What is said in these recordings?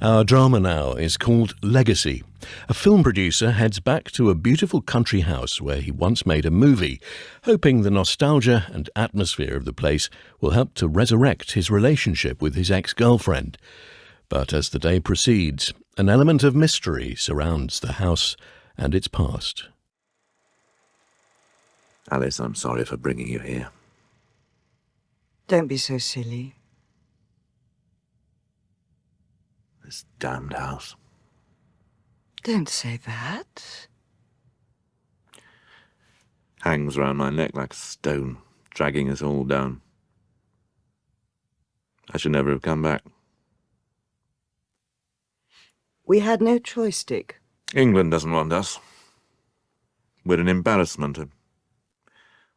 Our drama now is called Legacy. A film producer heads back to a beautiful country house where he once made a movie, hoping the nostalgia and atmosphere of the place will help to resurrect his relationship with his ex-girlfriend. But as the day proceeds, an element of mystery surrounds the house and its past. Alice, I'm sorry for bringing you here. Don't be so silly. This damned house. Don't say that. Hangs round my neck like a stone, dragging us all down. I should never have come back. We had no choice, Dick. England doesn't want us. We're an embarrassment, a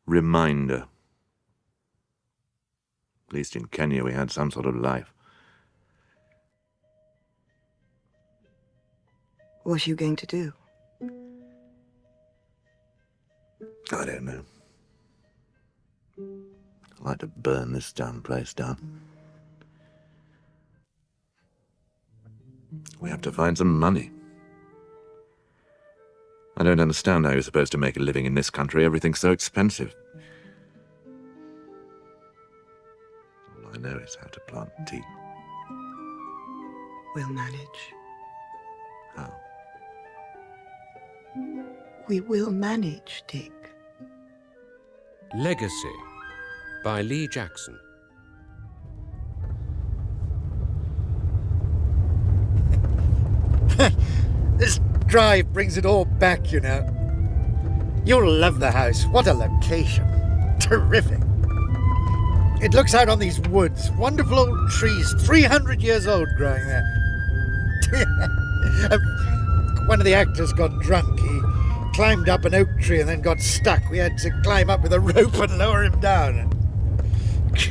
reminder. At least in Kenya we had some sort of life. What are you going to do? I don't know. I'd like to burn this damn place down. We have to find some money. I don't understand how you're supposed to make a living in this country. Everything's so expensive. All I know is how to plant tea. We'll manage. How? We will manage, Dick. Legacy by Leigh Jacksone. This drive brings it all back, you know. You'll love the house. What a location. Terrific. It looks out on these woods. Wonderful old trees, 300 years old growing there. One of the actors got drunk. He climbed up an oak tree and then got stuck. We had to climb up with a rope and lower him down.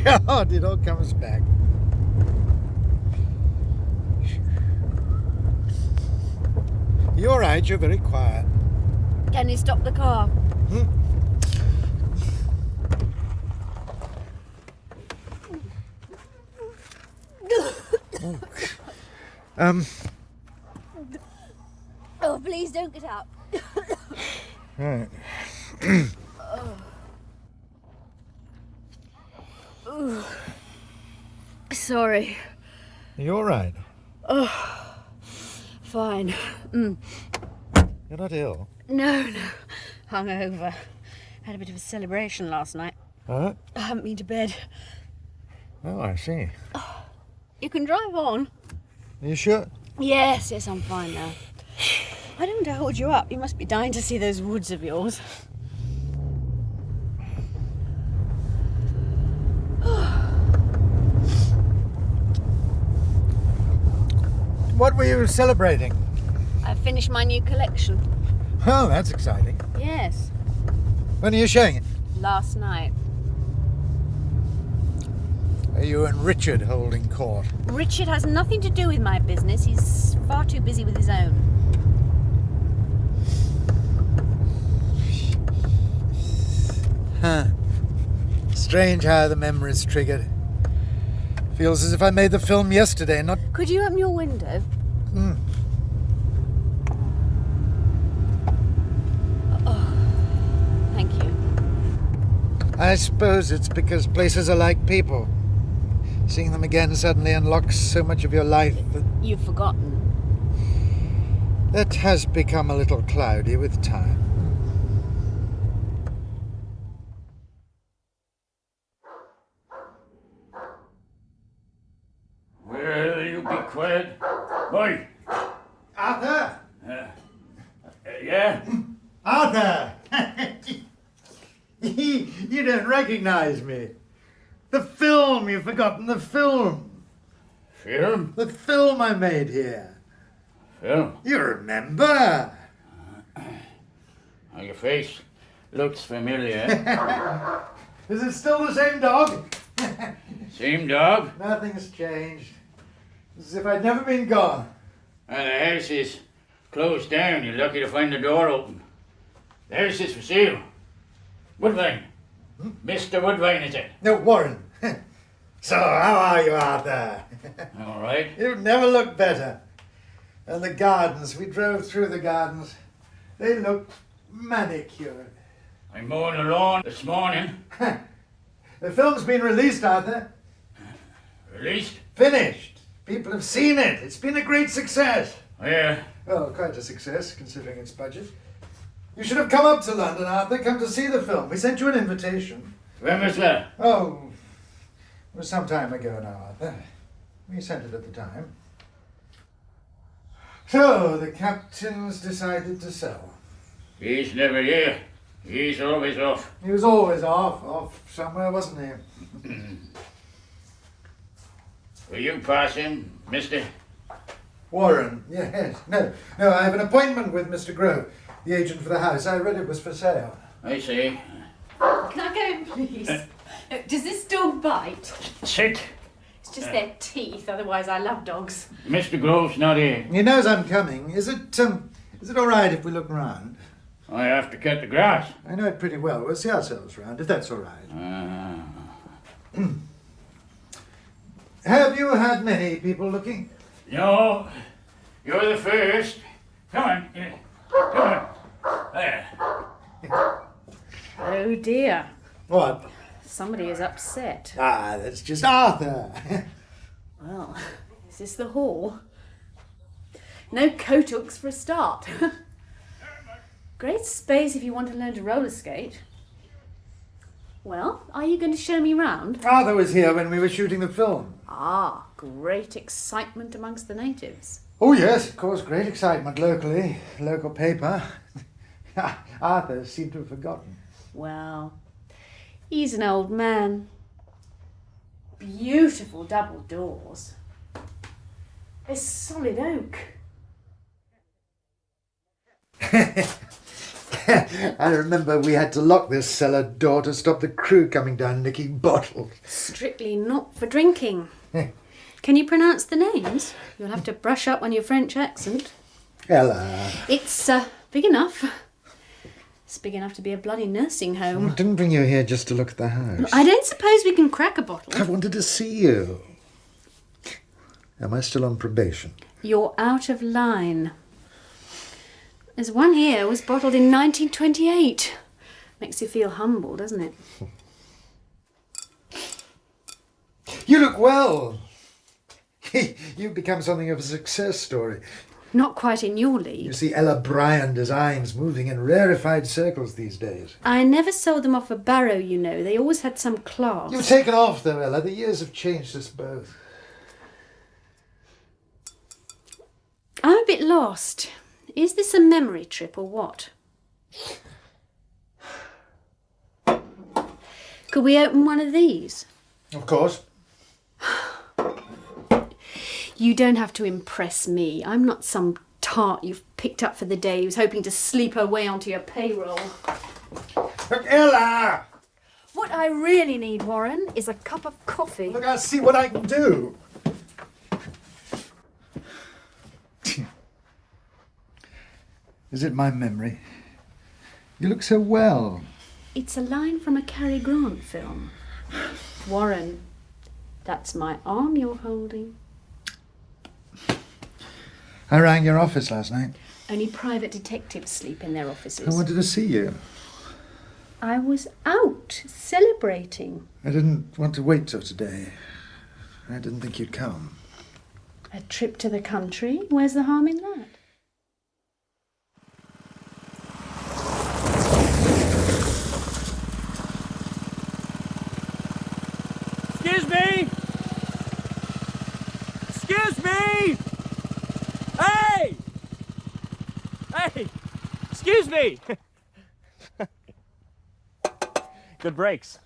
God, it all comes back. You all right? You're very quiet. Can you stop the car? Oh, please don't get up. Right. Sorry. You all right? Fine. You're not ill? No. Hungover. Had a bit of a celebration last night. Huh? I haven't been to bed. Oh, I see. You can drive on. Are you sure? Yes, I'm fine now. I don't want to hold you up. You must be dying to see those woods of yours. What were you celebrating? I finished my new collection. Oh, that's exciting. Yes, When are you showing it? last night. Are you and Richard holding court? Richard has nothing to do with my business. He's far too busy with his own. Huh. Strange how the memory's triggered. Feels as if I made the film yesterday, not... Could you open your window? Thank you. I suppose it's because places are like people. Seeing them again suddenly unlocks so much of your life You've forgotten. that has become a little cloudy with time. Will you be quiet? Boy! Arthur! Yeah? Arthur! You don't recognize me. The film, you've forgotten the film. Film? The film I made here. Film? You remember? Oh, your face looks familiar. Is it still the same dog? Same dog? Nothing's changed. As if I'd never been gone. And the house is closed down. You're lucky to find the door open. The house is for sale. Woodvine. Mr. Woodvine, is it? No, Warren. So, how are you, Arthur? All right. You've never looked better. And the gardens, we drove through the gardens. They look manicured. I'm mowing the lawn this morning. The film's been released, Arthur. Released? Finished. People have seen it. It's been a great success. Yeah. Well, quite a success, considering its budget. You should have come up to London, Arthur. Come to see the film. We sent you an invitation. When was that? Oh, it was some time ago now, Arthur. We sent it at the time. So, the captain's decided to sell. He's never here. He's always off. He was always off somewhere, wasn't he? Will you pass in, mister? Warren, yes. No, I have an appointment with Mr. Grove, the agent for the house. I read it was for sale. I see. Can I go in, please? Does this dog bite? Sit. It's just their teeth, otherwise I love dogs. Mr. Grove's not here. He knows I'm coming. Is it all right if we look round? I have to cut the grass. I know it pretty well. We'll see ourselves round, if that's all right. Have you had many people looking? No, you're the first. Come on. Come on. There. Oh dear. What? Somebody is upset. Ah, that's just Arthur. Well, is this the hall? No coat hooks for a start. Great space if you want to learn to roller skate. Well, are you going to show me round? Arthur was here when we were shooting the film. Ah, great excitement amongst the natives. Oh, yes, of course, great excitement locally. Local paper. Arthur seemed to have forgotten. Well, he's an old man. Beautiful double doors. It's solid oak. I remember we had to lock this cellar door to stop the crew coming down nicking bottles. Strictly not for drinking. Can you pronounce the names? You'll have to brush up on your French accent. Ella. It's big enough. It's big enough to be a bloody nursing home. I didn't bring you here just to look at the house. I don't suppose we can crack a bottle. I wanted to see you. Am I still on probation? You're out of line. There's one here, was bottled in 1928. Makes you feel humble, doesn't it? You look well. You've become something of a success story. Not quite in your You league. see Ella Bryan designs moving in rarefied circles these days. I never sold them off a barrow, you know. They always had some class. You've taken off, though, Ella. The years have changed us both. I'm a bit lost. Is this a memory trip or what? Could we open one of these? Of course. You don't have to impress me. I'm not some tart you've picked up for the day who's hoping to sleep her way onto your payroll. Look, Ella! What I really need, Warren, is a cup of coffee. Look, I'll see what I can do. Is it my memory? You look so well. It's a line from a Cary Grant film. Warren, that's my arm you're holding. I rang your office last night. Only private detectives sleep in their offices. I wanted to see you. I was out celebrating. I didn't want to wait till today. I didn't think you'd come. A trip to the country? Where's the harm in that? Excuse me! Excuse me! Hey! Hey! Excuse me! Good brakes.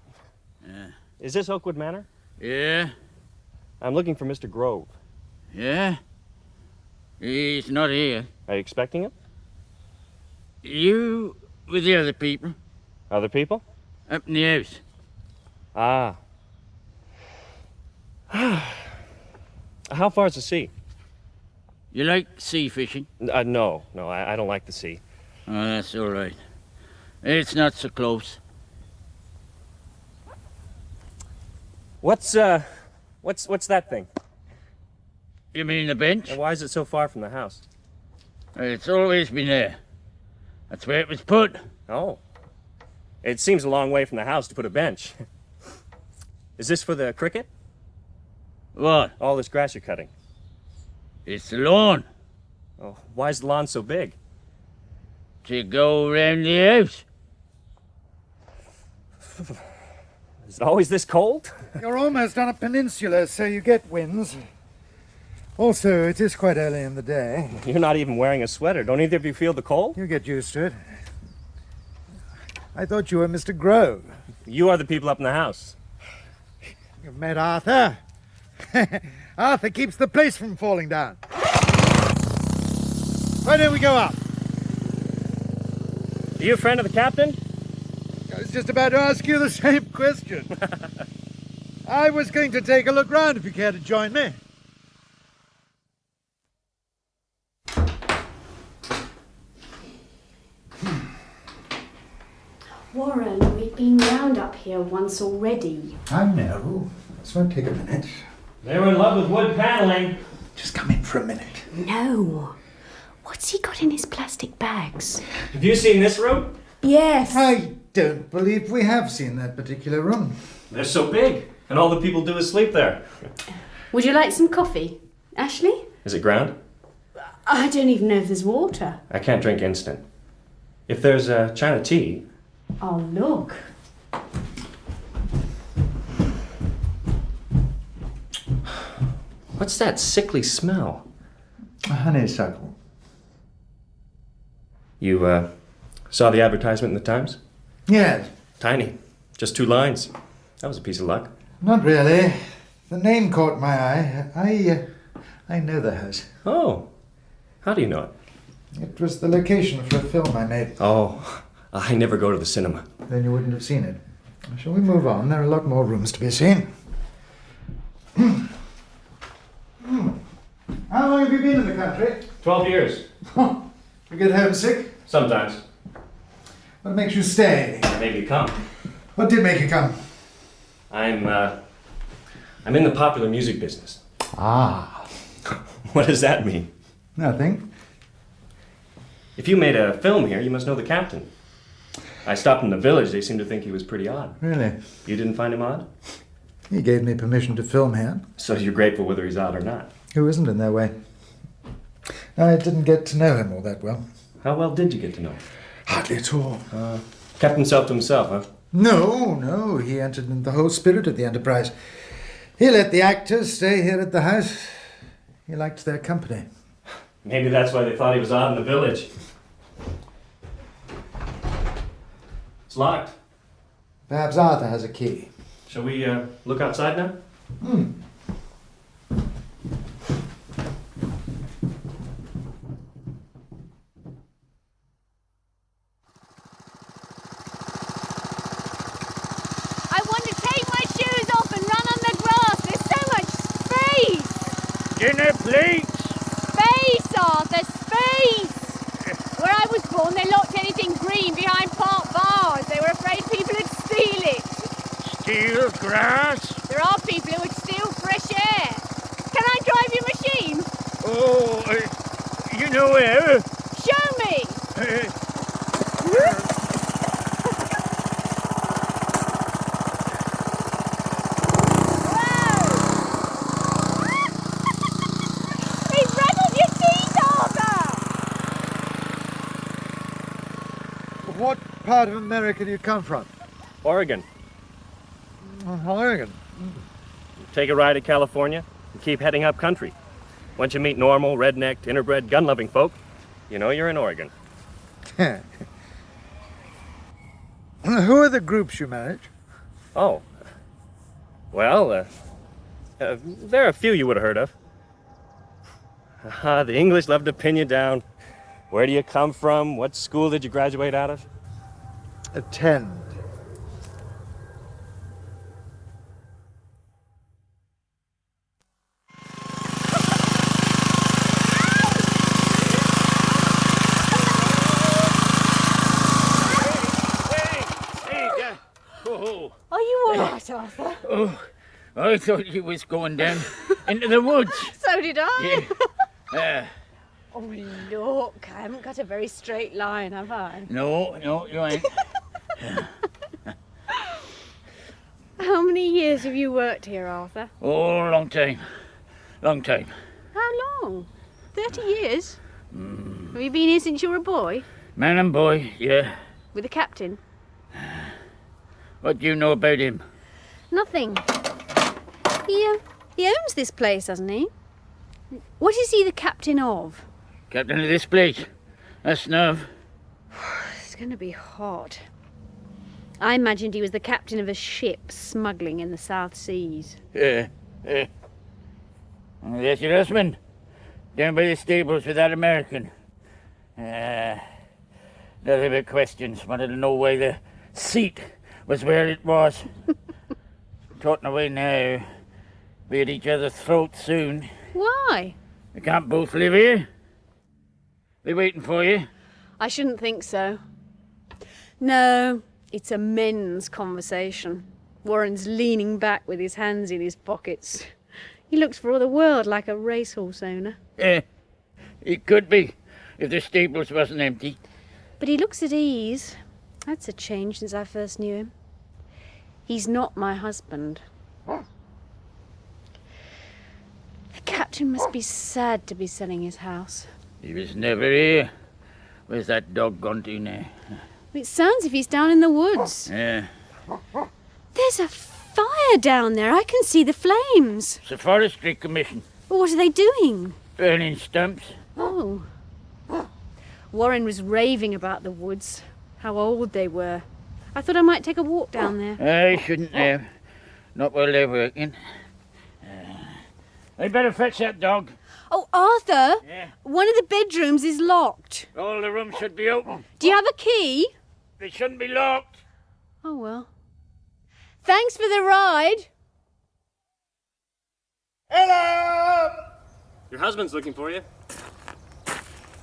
Yeah. Is this Oakwood Manor? Yeah? I'm looking for Mr. Grove. Yeah? He's not here. Are you expecting him? You with the other people? Other people? Up in the house. Ah. How far is the sea? You like sea fishing? No, I don't like the sea. Oh, that's all right. It's not so close. What's that thing? You mean the bench? And why is it so far from the house? It's always been there. That's where it was put. Oh. It seems a long way from the house to put a bench. Is this for the cricket? What? All this grass you're cutting. It's the lawn. Oh, why is the lawn so big? To go round the house. Is it always this cold? You're almost on a peninsula, so you get winds. Also, it is quite early in the day. You're not even wearing a sweater. Don't either of you feel the cold? You get used to it. I thought you were Mr. Grove. You are the people up in the house. You've met Arthur. Arthur keeps the place from falling down. Why don't we go up? Are you a friend of the captain? I was just about to ask you the same question. I was going to take a look round if you care to join me. Warren, we've been round up here once already. I know. This won't take a minute. They were in love with wood paneling. Just come in for a minute. No. What's he got in his plastic bags? Have you seen this room? Yes. I don't believe we have seen that particular room. They're so big, and all the people do is sleep there. Would you like some coffee? Ashley? Is it ground? I don't even know if there's water. I can't drink instant. If there's China tea... Oh, look. What's that sickly smell? A honeysuckle. You, saw the advertisement in the Times? Yes. Tiny. Just 2 lines. That was a piece of luck. Not really. The name caught my eye. I know the house. Oh. How do you know it? It was the location for a film I made. Oh, I never go to the cinema. Then you wouldn't have seen it. Shall we move on? There are a lot more rooms to be seen. How long have you been in the country? 12 years. You get homesick? Sometimes. What makes you stay? Maybe come. What did make you come? I'm in the popular music business. Ah. What does that mean? Nothing. If you made a film here, you must know the captain. I stopped in the village. They seemed to think he was pretty odd. Really? You didn't find him odd? He gave me permission to film here. So you're grateful whether he's odd or not. Who isn't in their way? I didn't get to know him all that well. How well did you get to know him? Hardly at all. Kept himself to himself, huh? No. He entered in the whole spirit of the enterprise. He let the actors stay here at the house. He liked their company. Maybe that's why they thought he was odd in the village. It's locked. Perhaps Arthur has a key. Shall we look outside now? I want to take my shoes off and run on the grass. There's so much space. Dinner plates. Space, Arthur, space. Where I was born, they locked anything green behind park bars. They were afraid people would steal it. Steal grass. There are people who would steal fresh air. Can I drive your machine? Oh, you know where? Show me. He's rattled your teeth, Arthur. What part of America do you come from? Oregon. Oregon. Take a ride to California and keep heading up country. Once you meet normal, rednecked, interbred, gun-loving folk, you know you're in Oregon. Who are the groups you manage? Oh. Well, there are a few you would have heard of. The English love to pin you down. Where do you come from? What school did you graduate out of? Attend. Oh, Are you all right, Arthur? I thought you was going down. into the woods. So did I. Yeah. Oh, look, I haven't got a very straight line, have I? No, you ain't. How many years have you worked here, Arthur? Oh, long time. Long time. How long? 30 years? Have you been here since you were a boy? Man and boy, yeah. With the captain? What do you know about him? Nothing. He owns this place, doesn't he? What is he the captain of? Captain of this place. That's enough. It's going to be hot. I imagined he was the captain of a ship smuggling in the South Seas. Yeah. Oh, there's your husband. Down by the stables with that American. Nothing but questions. Wanted to know why the seat was where it was. Trotting away now. Be at each other's throats soon. Why? We can't both live here. Be waiting for you. I shouldn't think so. No, it's a men's conversation. Warren's leaning back with his hands in his pockets. He looks for all the world like a racehorse owner. Yeah, it could be, if the stables wasn't empty. But he looks at ease. That's a change since I first knew him. He's not my husband. The captain must be sad to be selling his house. He was never here. Where's that dog gone to now? It sounds as if he's down in the woods. Yeah. There's a fire down there. I can see the flames. It's a forestry commission. Well, what are they doing? Burning stumps. Oh. Warren was raving about the woods, how old they were. I thought I might take a walk down there. I shouldn't have. Not while they're working. I'd better fetch that dog. Oh, Arthur! Yeah? One of the bedrooms is locked. All the rooms should be open. Do you have a key? They shouldn't be locked. Oh, well. Thanks for the ride. Hello! Your husband's looking for you.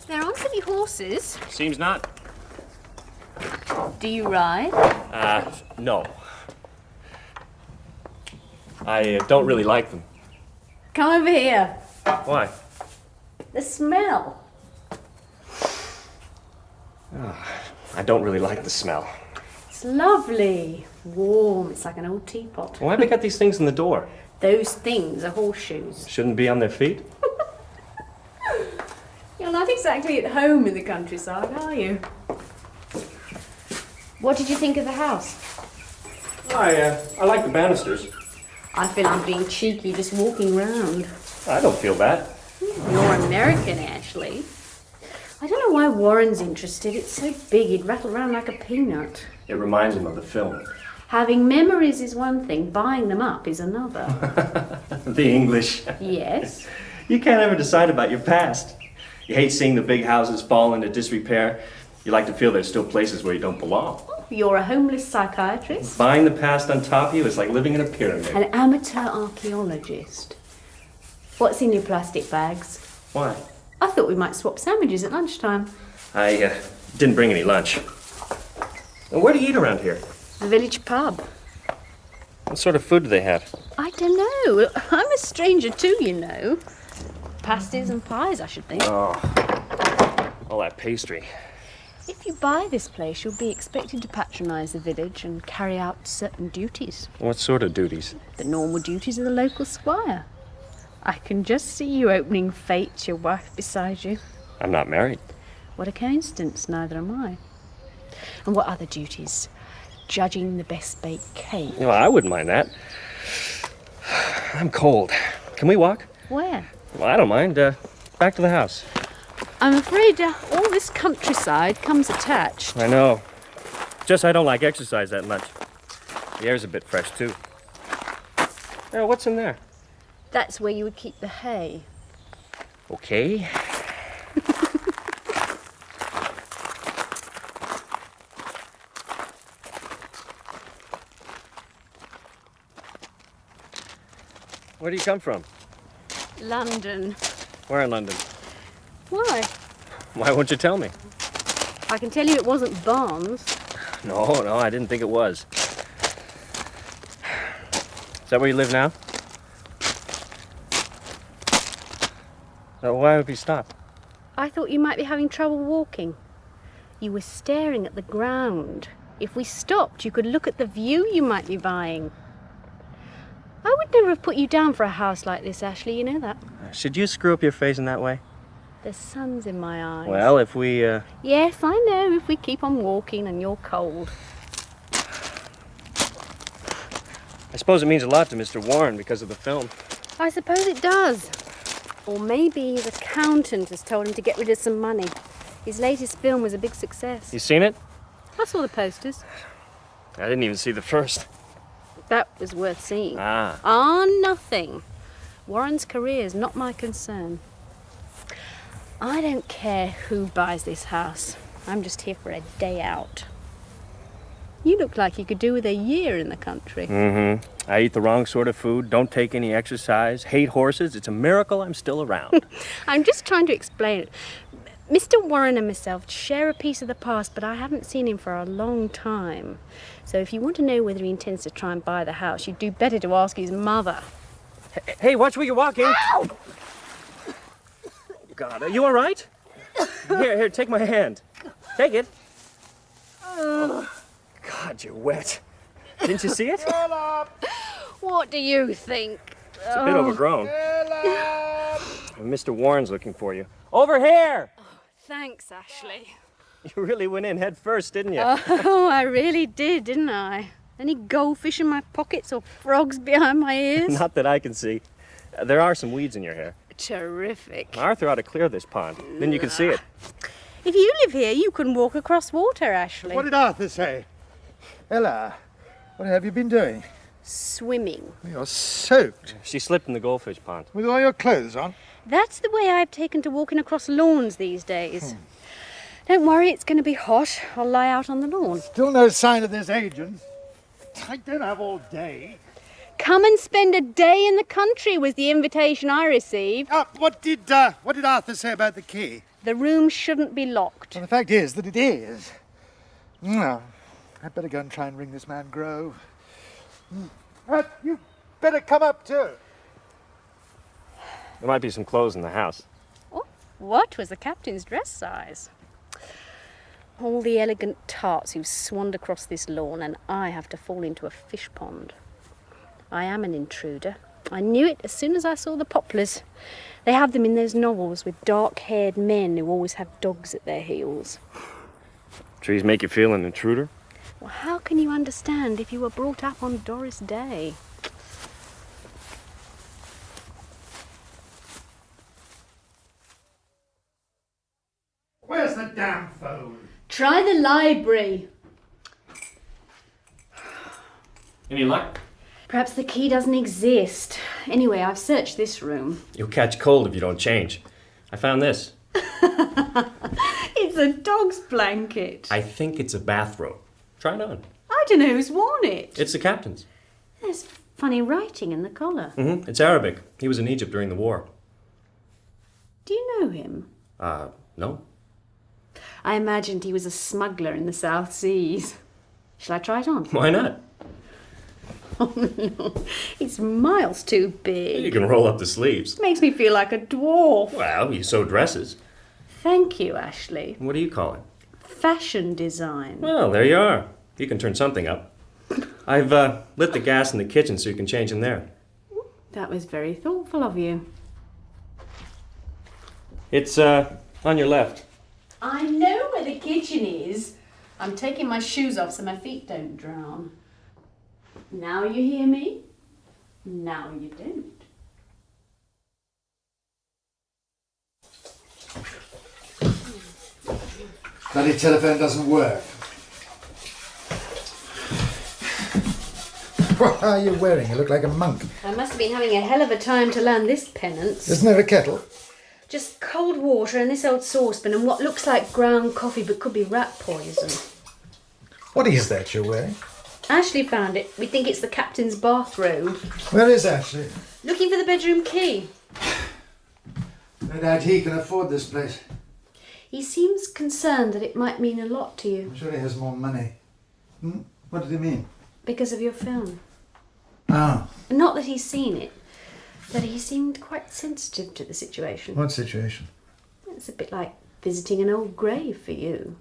There aren't any horses. Seems not. Do you ride? No. I don't really like them. Come over here. Why? The smell. I don't really like the smell. It's lovely. Warm. It's like an old teapot. Why have they got these things in the door? Those things are horseshoes. Shouldn't be on their feet? You're not exactly at home in the countryside, are you? What did you think of the house? I like the banisters. I feel I'm being cheeky just walking round. I don't feel that. You're American, Ashley. I don't know why Warren's interested. It's so big, he'd rattle around like a peanut. It reminds him of the film. Having memories is one thing, buying them up is another. The English. Yes. You can't ever decide about your past. You hate seeing the big houses fall into disrepair. You like to feel there's still places where you don't belong. You're a homeless psychiatrist. Buying the past on top of you is like living in a pyramid. An amateur archaeologist. What's in your plastic bags? Why? I thought we might swap sandwiches at lunchtime. I didn't bring any lunch. And where do you eat around here? The village pub. What sort of food do they have? I don't know. I'm a stranger too, you know. Pasties and pies, I should think. Oh, all that pastry. If you buy this place, you'll be expected to patronise the village and carry out certain duties. What sort of duties? The normal duties of the local squire. I can just see you opening fate to your wife beside you. I'm not married. What a coincidence, neither am I. And what other duties? Judging the best baked cake. Well, I wouldn't mind that. I'm cold. Can we walk? Where? Well, I don't mind. Back to the house. I'm afraid all this countryside comes attached. I know. Just I don't like exercise that much. The air's a bit fresh, too. What's in there? That's where you would keep the hay. Okay. Where do you come from? London. Where in London? Why? Why won't you tell me? I can tell you it wasn't Barnes. No, I didn't think it was. Is that where you live now? Why would we stop? I thought you might be having trouble walking. You were staring at the ground. If we stopped, you could look at the view you might be buying. I would never have put you down for a house like this, Ashley, you know that. Should you screw up your face in that way? The sun's in my eyes. Well, if we, Yes, I know, if we keep on walking and you're cold. I suppose it means a lot to Mr. Warren because of the film. I suppose it does. Or maybe his accountant has told him to get rid of some money. His latest film was a big success. You seen it? I saw the posters. I didn't even see the first. That was worth seeing. Nothing. Warren's career's not my concern. I don't care who buys this house. I'm just here for a day out. You look like you could do with a year in the country. Mm-hmm. I eat the wrong sort of food, don't take any exercise, hate horses. It's a miracle I'm still around. I'm just trying to explain it. Mr. Warren and myself share a piece of the past, but I haven't seen him for a long time. So if you want to know whether he intends to try and buy the house, you'd do better to ask his mother. Hey, watch where you're walking. Ow! God, are you all right? Here, take my hand. Take it. Oh, God, you're wet. Didn't you see it? What do you think? It's a bit overgrown. Mr. Warren's looking for you. Over here! Oh, thanks, Ashley. You really went in head first, didn't you? Oh, I really did, didn't I? Any goldfish in my pockets or frogs behind my ears? Not that I can see. There are some weeds in your hair. Terrific. Arthur ought to clear this pond. Then you can see it. If you live here, you can walk across water, Ashley. What did Arthur say? Ella, what have you been doing? Swimming. You're soaked. She slipped in the goldfish pond. With all your clothes on? That's the way I've taken to walking across lawns these days. Don't worry, it's going to be hot. I'll lie out on the lawn. Still no sign of this agent. I don't have all day. Come and spend a day in the country was the invitation I received. What did Arthur say about the key? The room shouldn't be locked. Well, the fact is that it is. No, I'd better go and try and ring this man Grove. You better come up too. There might be some clothes in the house. Oh, what was the captain's dress size? All the elegant tarts who've swanned across this lawn, and I have to fall into a fish pond. I am an intruder. I knew it as soon as I saw the poplars. They have them in those novels with dark-haired men who always have dogs at their heels. Trees make you feel an intruder? Well, how can you understand if you were brought up on Doris Day? Where's the damn phone? Try the library. Any luck? Perhaps the key doesn't exist. Anyway, I've searched this room. You'll catch cold if you don't change. I found this. It's a dog's blanket. I think it's a bathrobe. Try it on. I don't know who's worn it. It's the captain's. There's funny writing in the collar. Mm-hmm. It's Arabic. He was in Egypt during the war. Do you know him? No. I imagined he was a smuggler in the South Seas. Shall I try it on? Why not? Oh, no. It's miles too big. You can roll up the sleeves. Makes me feel like a dwarf. Well, you sew dresses. Thank you, Ashley. What do you call it? Fashion design. Well, there you are. You can turn something up. I've lit the gas in the kitchen so you can change in there. That was very thoughtful of you. It's on your left. I know where the kitchen is. I'm taking my shoes off so my feet don't drown. Now you hear me, now you don't. Bloody telephone doesn't work. What are you wearing? You look like a monk. I must have been having a hell of a time to learn this penance. Isn't there a kettle? Just cold water and this old saucepan and what looks like ground coffee but could be rat poison. What is that you're wearing? Ashley found it. We think it's the captain's bathrobe. Where is Ashley? Looking for the bedroom key. No doubt he can afford this place. He seems concerned that it might mean a lot to you. I'm sure he has more money. What did he mean? Because of your film. Oh. Not that he's seen it. that he seemed quite sensitive to the situation. What situation? It's a bit like visiting an old grave for you.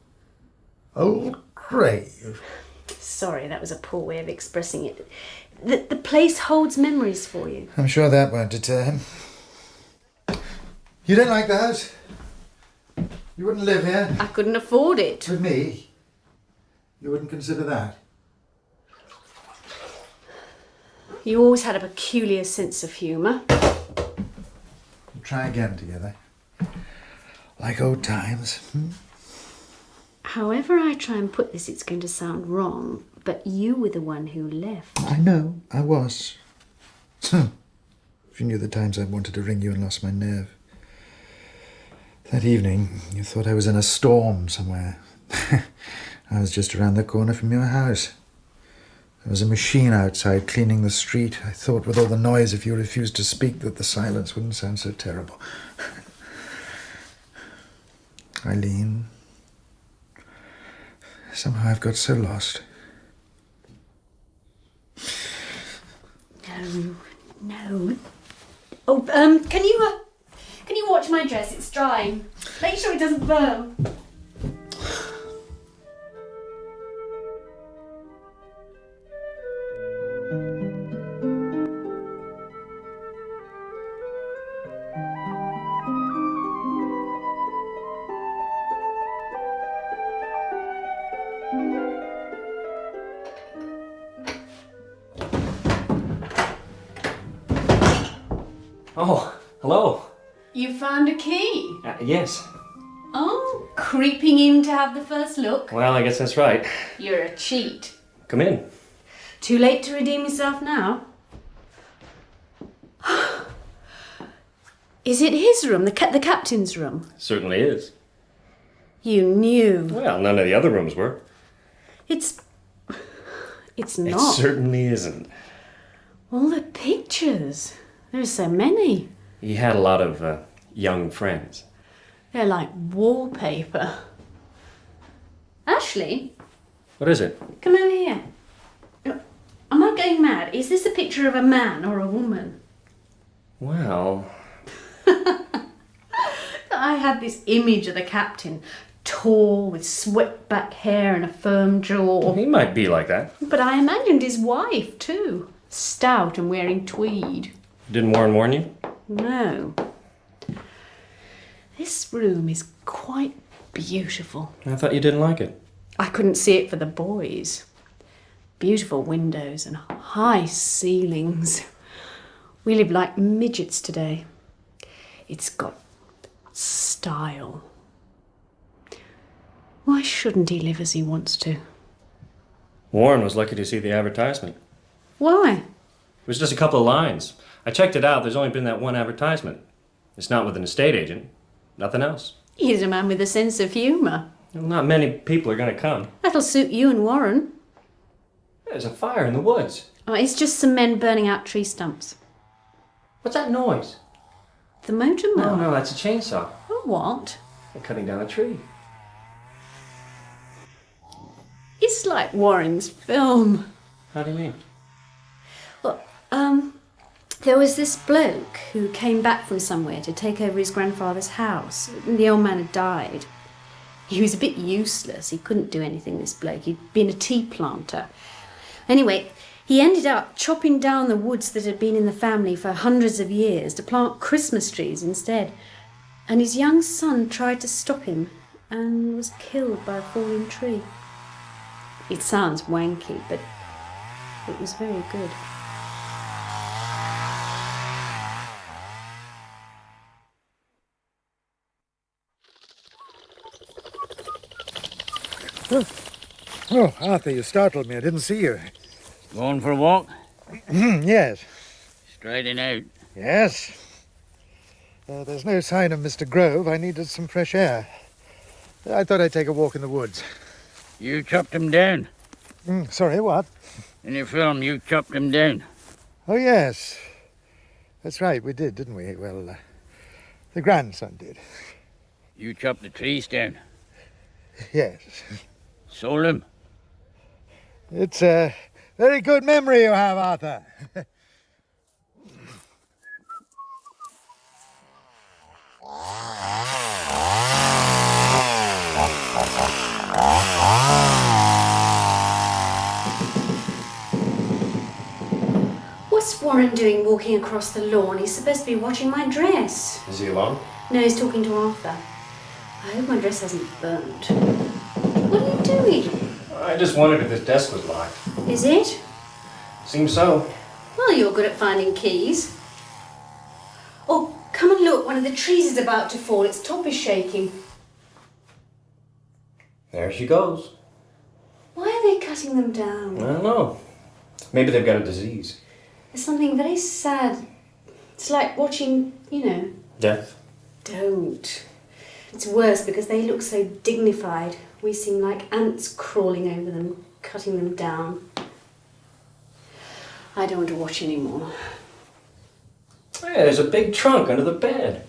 Old grave? Sorry, that was a poor way of expressing it. The place holds memories for you. I'm sure that won't deter him. You don't like the house? You wouldn't live here? I couldn't afford it. With me? You wouldn't consider that? You always had a peculiar sense of humour. We'll try again together. Like old times. However I try and put this, it's going to sound wrong, but you were the one who left. I know, I was. If you knew the times I wanted to ring you and lost my nerve. That evening, you thought I was in a storm somewhere. I was just around the corner from your house. There was a machine outside cleaning the street. I thought with all the noise, if you refused to speak, that the silence wouldn't sound so terrible. Eileen, somehow I've got so lost. No. Oh, can you watch my dress? It's drying. Make sure it doesn't burn. Oh, hello. You found a key? Yes. Oh, creeping in to have the first look? Well, I guess that's right. You're a cheat. Come in. Too late to redeem yourself now? Is it his room, the captain's room? Certainly is. You knew. Well, none of the other rooms were. It's not. It certainly isn't. All the pictures. There's so many. He had a lot of young friends. They're like wallpaper. Ashley? What is it? Come over here. Am I going mad? Is this a picture of a man or a woman? Well... I had this image of the captain, tall, with swept-back hair and a firm jaw. He might be like that. But I imagined his wife, too. Stout and wearing tweed. Didn't Warren warn you? No. This room is quite beautiful. I thought you didn't like it. I couldn't see it for the boys. Beautiful windows and high ceilings. We live like midgets today. It's got style. Why shouldn't he live as he wants to? Warren was lucky to see the advertisement. Why? It was just a couple of lines. I checked it out. There's only been that one advertisement. It's not with an estate agent. Nothing else. He's a man with a sense of humour. Well, not many people are going to come. That'll suit you and Warren. There's a fire in the woods. Oh, it's just some men burning out tree stumps. What's that noise? The motor mill? No, that's a chainsaw. Oh, what? They're cutting down a tree. It's like Warren's film. How do you mean? Well, there was this bloke who came back from somewhere to take over his grandfather's house. The old man had died. He was a bit useless. He couldn't do anything, this bloke. He'd been a tea planter. Anyway, he ended up chopping down the woods that had been in the family for hundreds of years to plant Christmas trees instead. And his young son tried to stop him and was killed by a falling tree. It sounds wanky, but it was very good. Oh, Arthur, you startled me. I didn't see you. Going for a walk? Yes. Striding out. Yes. There's no sign of Mr. Grove. I needed some fresh air. I thought I'd take a walk in the woods. You chopped him down. Sorry, what? In your film, you chopped him down. Oh, yes. That's right, we did, didn't we? Well, the grandson did. You chopped the trees down. Yes. Sold him. It's a very good memory you have, Arthur. What's Warren doing walking across the lawn? He's supposed to be watching my dress. Is he alone? No, he's talking to Arthur. I hope my dress hasn't burnt. What are you doing? I just wondered if this desk was locked. Is it? Seems so. Well, you're good at finding keys. Oh, come and look. One of the trees is about to fall. Its top is shaking. There she goes. Why are they cutting them down? I don't know. Maybe they've got a disease. There's something very sad. It's like watching, Death? Don't. It's worse because they look so dignified. We seem like ants crawling over them, cutting them down. I don't want to watch anymore. Hey, there's a big trunk under the bed.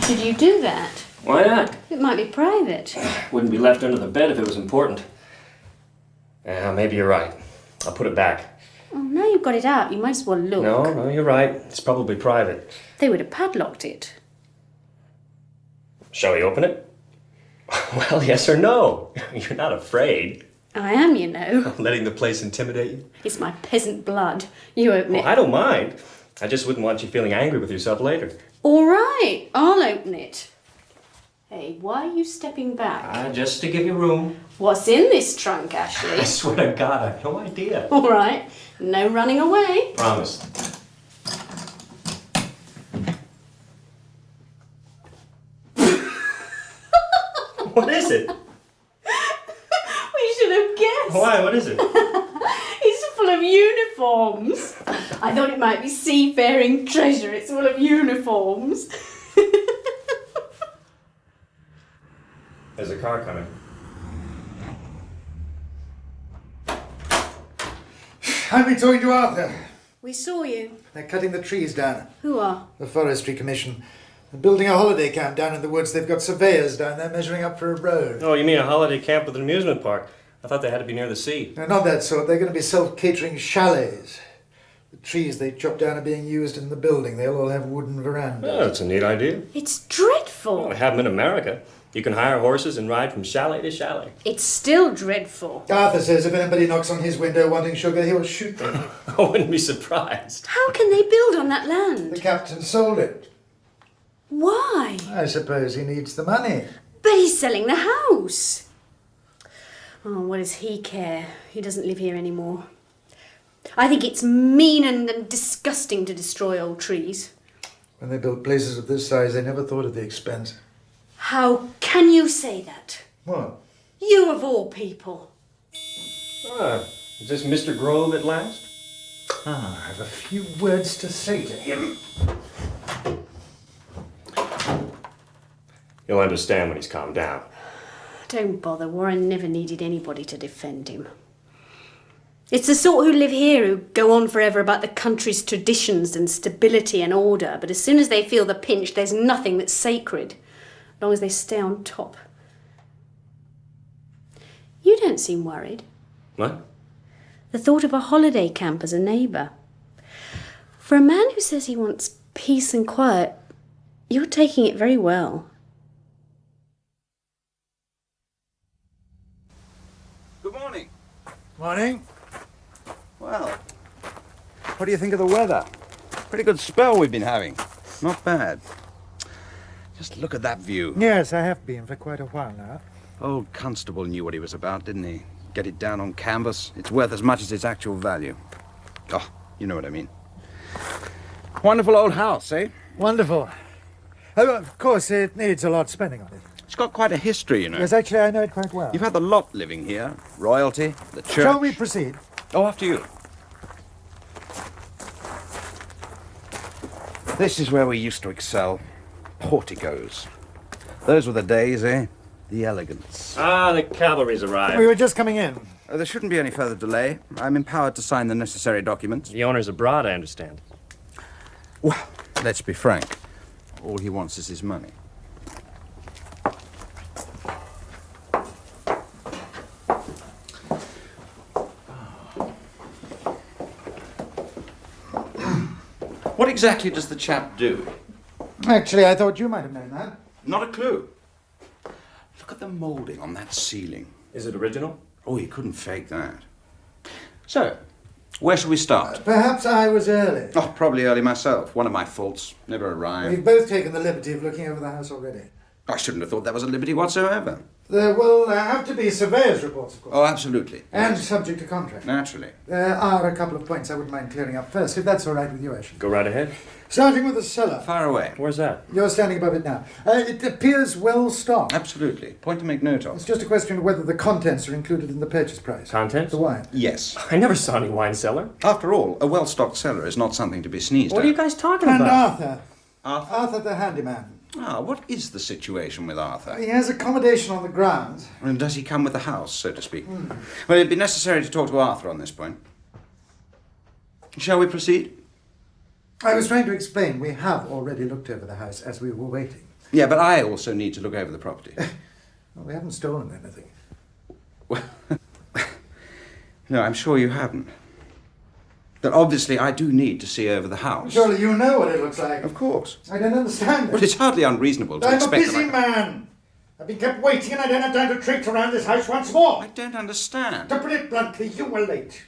Should you do that? Why not? It might be private. Wouldn't be left under the bed if it was important. Yeah, maybe you're right. I'll put it back. Oh, now you've got it out, you might as well look. No, you're right. It's probably private. They would have padlocked it. Shall we open it? Well, yes or no? You're not afraid. I am, you know. Letting the place intimidate you? It's my peasant blood. You open it. I don't mind. I just wouldn't want you feeling angry with yourself later. All right, I'll open it. Hey, why are you stepping back? Just to give you room. What's in this trunk, Ashley? I swear to God, I have no idea. All right, no running away. Promise. What is it? We should have guessed. Why? What is it? It's full of uniforms. I thought it might be seafaring treasure. It's full of uniforms. There's a car coming. I've been talking to Arthur. We saw you. They're cutting the trees down. Who are? The Forestry Commission. They're building a holiday camp down in the woods. They've got surveyors down there measuring up for a road. Oh, you mean a holiday camp with an amusement park? I thought they had to be near the sea. No, not that sort. They're going to be self-catering chalets. The trees they chop down are being used in the building. They'll all have wooden verandas. Oh, that's a neat idea. It's dreadful. Well, they have them in America. You can hire horses and ride from chalet to chalet. It's still dreadful. Arthur says if anybody knocks on his window wanting sugar, he'll shoot them. I wouldn't be surprised. How can they build on that land? The captain sold it. Why? I suppose he needs the money. But he's selling the house. Oh, what does he care? He doesn't live here anymore. I think it's mean and disgusting to destroy old trees. When they built places of this size, they never thought of the expense. How can you say that? What? You of all people. Is this Mr. Grove at last? I have a few words to say to him. You'll understand when he's calmed down. Don't bother. Warren never needed anybody to defend him. It's the sort who live here who go on forever about the country's traditions and stability and order, but as soon as they feel the pinch, there's nothing that's sacred, as long as they stay on top. You don't seem worried. What? The thought of a holiday camp as a neighbour. For a man who says he wants peace and quiet, you're taking it very well. Good morning. Morning. Well, what do you think of the weather? Pretty good spell we've been having. Not bad. Just look at that view. Yes, I have been for quite a while now. Old Constable knew what he was about, didn't he? Get it down on canvas. It's worth as much as its actual value. Oh, you know what I mean. Wonderful old house, eh? Wonderful. Oh, of course, it needs a lot spending on it. It's got quite a history, you know. Yes, actually, I know it quite well. You've had the lot living here. Royalty, the church. Shall we proceed? Oh, after you. This is where we used to excel. Porticos. Those were the days, eh? The elegance. Ah, the cavalry's arrived. We were just coming in. There shouldn't be any further delay. I'm empowered to sign the necessary documents. The owner's abroad, I understand. Well, let's be frank. All he wants is his money. What exactly does the chap do? Actually, I thought you might have known that. Not a clue. Look at the moulding on that ceiling. Is it original? Oh, you couldn't fake that. So, where shall we start? Perhaps I was early. Oh, probably early myself. One of my faults. Never arrived. We've both taken the liberty of looking over the house already. I shouldn't have thought that was a liberty whatsoever. There will have to be surveyor's reports, of course. Oh, absolutely. And Yes. subject to contract. Naturally. There are a couple of points I wouldn't mind clearing up first, if that's all right with you, Ashley. Go right ahead. Starting with the cellar. Far away. Where's that? You're standing above it now. It appears well stocked. Absolutely. Point to make note It's of. just a question of whether the contents are included in the purchase price. Contents? The wine. Yes. I never saw any wine cellar. After all, a well-stocked cellar is not something to be sneezed What at. are you guys talking And about? Arthur. Arthur? Arthur the handyman. Ah, what is the situation with Arthur? He has accommodation on the grounds. And does he come with the house, so to speak? Well, it'd be necessary to talk to Arthur on this point. Shall we proceed? I was trying to explain we have already looked over the house as we were waiting. Yeah, but I also need to look over the property. Well, we haven't stolen anything. Well, no, I'm sure you haven't. But obviously I do need to see over the house. Surely you know what it looks like. Of course. I don't understand it. Well, it's hardly unreasonable to I'm a expect busy that man. I've been kept waiting and I don't have time to traipse around this house once more. I don't understand. To put it bluntly, you were late.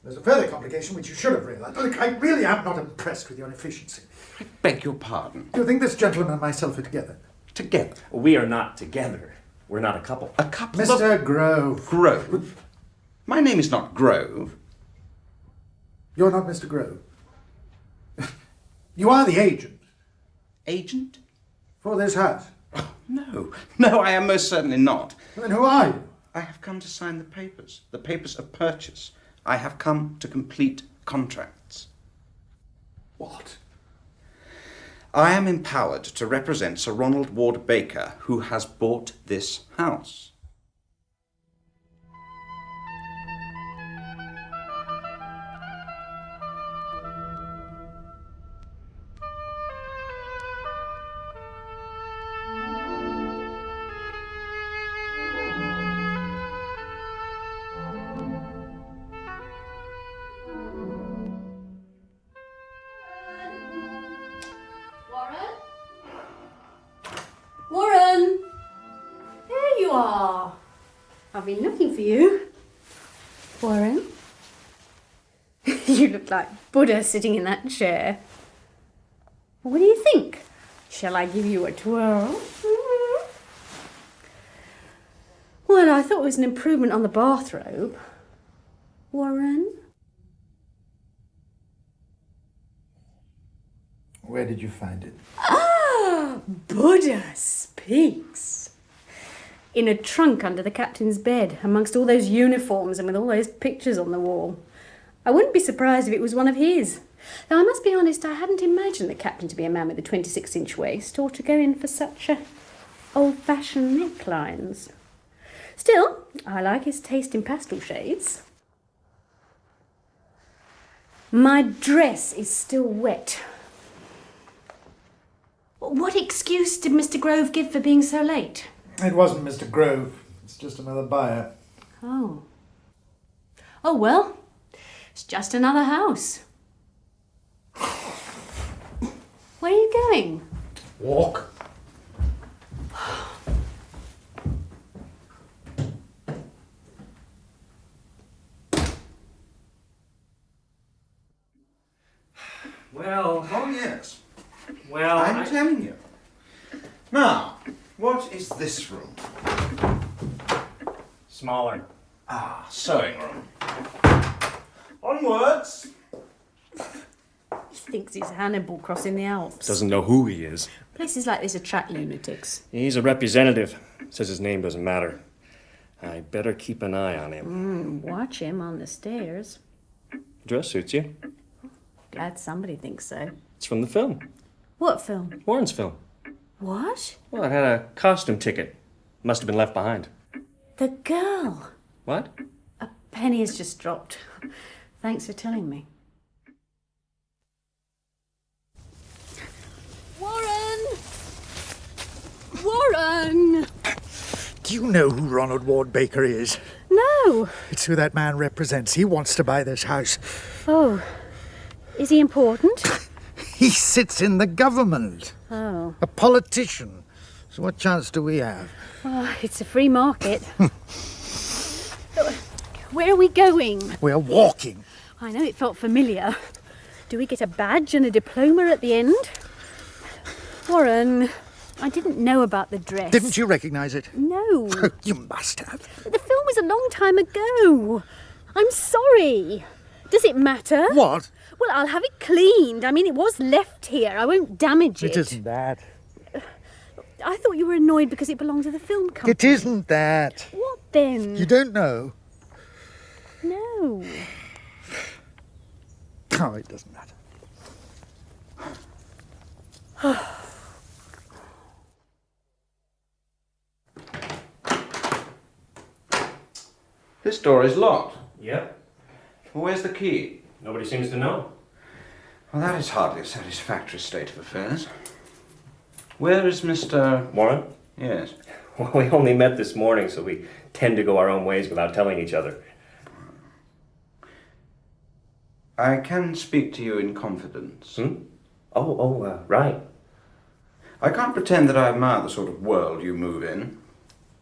There's a further complication which you should have realised. Look, I really am not impressed with your efficiency. I beg your pardon. Do you think this gentleman and myself are together? Together. We are not together. We're not a couple. A couple of... Mr. Grove. Grove? My name is not Grove. You're not Mr. Grove. You are the agent. Agent? For this house. Oh, no, I am most certainly not. Then who are you? I have come to sign the papers of purchase. I have come to complete contracts. What? I am empowered to represent Sir Ronald Ward Baker, who has bought this house. Warren! There you are. I've been looking for you. Warren? You look like Buddha sitting in that chair. What do you think? Shall I give you a twirl? Well, I thought it was an improvement on the bathrobe. Warren? Where did you find it? Ah, Buddha speaks. In a trunk under the captain's bed, amongst all those uniforms and with all those pictures on the wall. I wouldn't be surprised if it was one of his. Though I must be honest, I hadn't imagined the captain to be a man with a 26-inch waist or to go in for such old-fashioned necklines. Still, I like his taste in pastel shades. My dress is still wet. What excuse did Mr. Grove give for being so late? It wasn't Mr. Grove. It's just another buyer. Oh. Oh, well, it's just another house. Where are you going? Walk. Well, Oh, yes. well, I'm telling you. Now, what is this room? Smaller. Ah, sewing room. Onwards. He thinks he's Hannibal crossing the Alps. Doesn't know who he is. Places like this attract lunatics. He's a representative. Says his name doesn't matter. I better keep an eye on him. Watch him on the stairs. Dress suits you. Glad somebody thinks so. It's from the film. What film? Warren's film. What? Well, it had a costume ticket. Must have been left behind. The girl. What? A penny has just dropped. Thanks for telling me. Warren! Warren! Do you know who Ronald Ward Baker is? No. It's who that man represents. He wants to buy this house. Oh. Is he important? He sits in the government. Oh. A politician. So what chance do we have? Oh, it's a free market. Where are we going? We're walking. I know, it felt familiar. Do we get a badge and a diploma at the end? Warren, I didn't know about the dress. Didn't you recognise it? No. You must have. The film was a long time ago. I'm sorry. Does it matter? What? Well, I'll have it cleaned. I mean, it was left here. I won't damage it. It isn't that. I thought you were annoyed because it belonged to the film company. It isn't that. What then? You don't know? No. Oh, it doesn't matter. This door is locked. Yep. Well, where's the key? Nobody seems to know. Well, that is hardly a satisfactory state of affairs. Where is Mr. Warren? Yes. Well, we only met this morning, so we tend to go our own ways without telling each other. I can speak to you in confidence. Right. I can't pretend that I admire the sort of world you move in.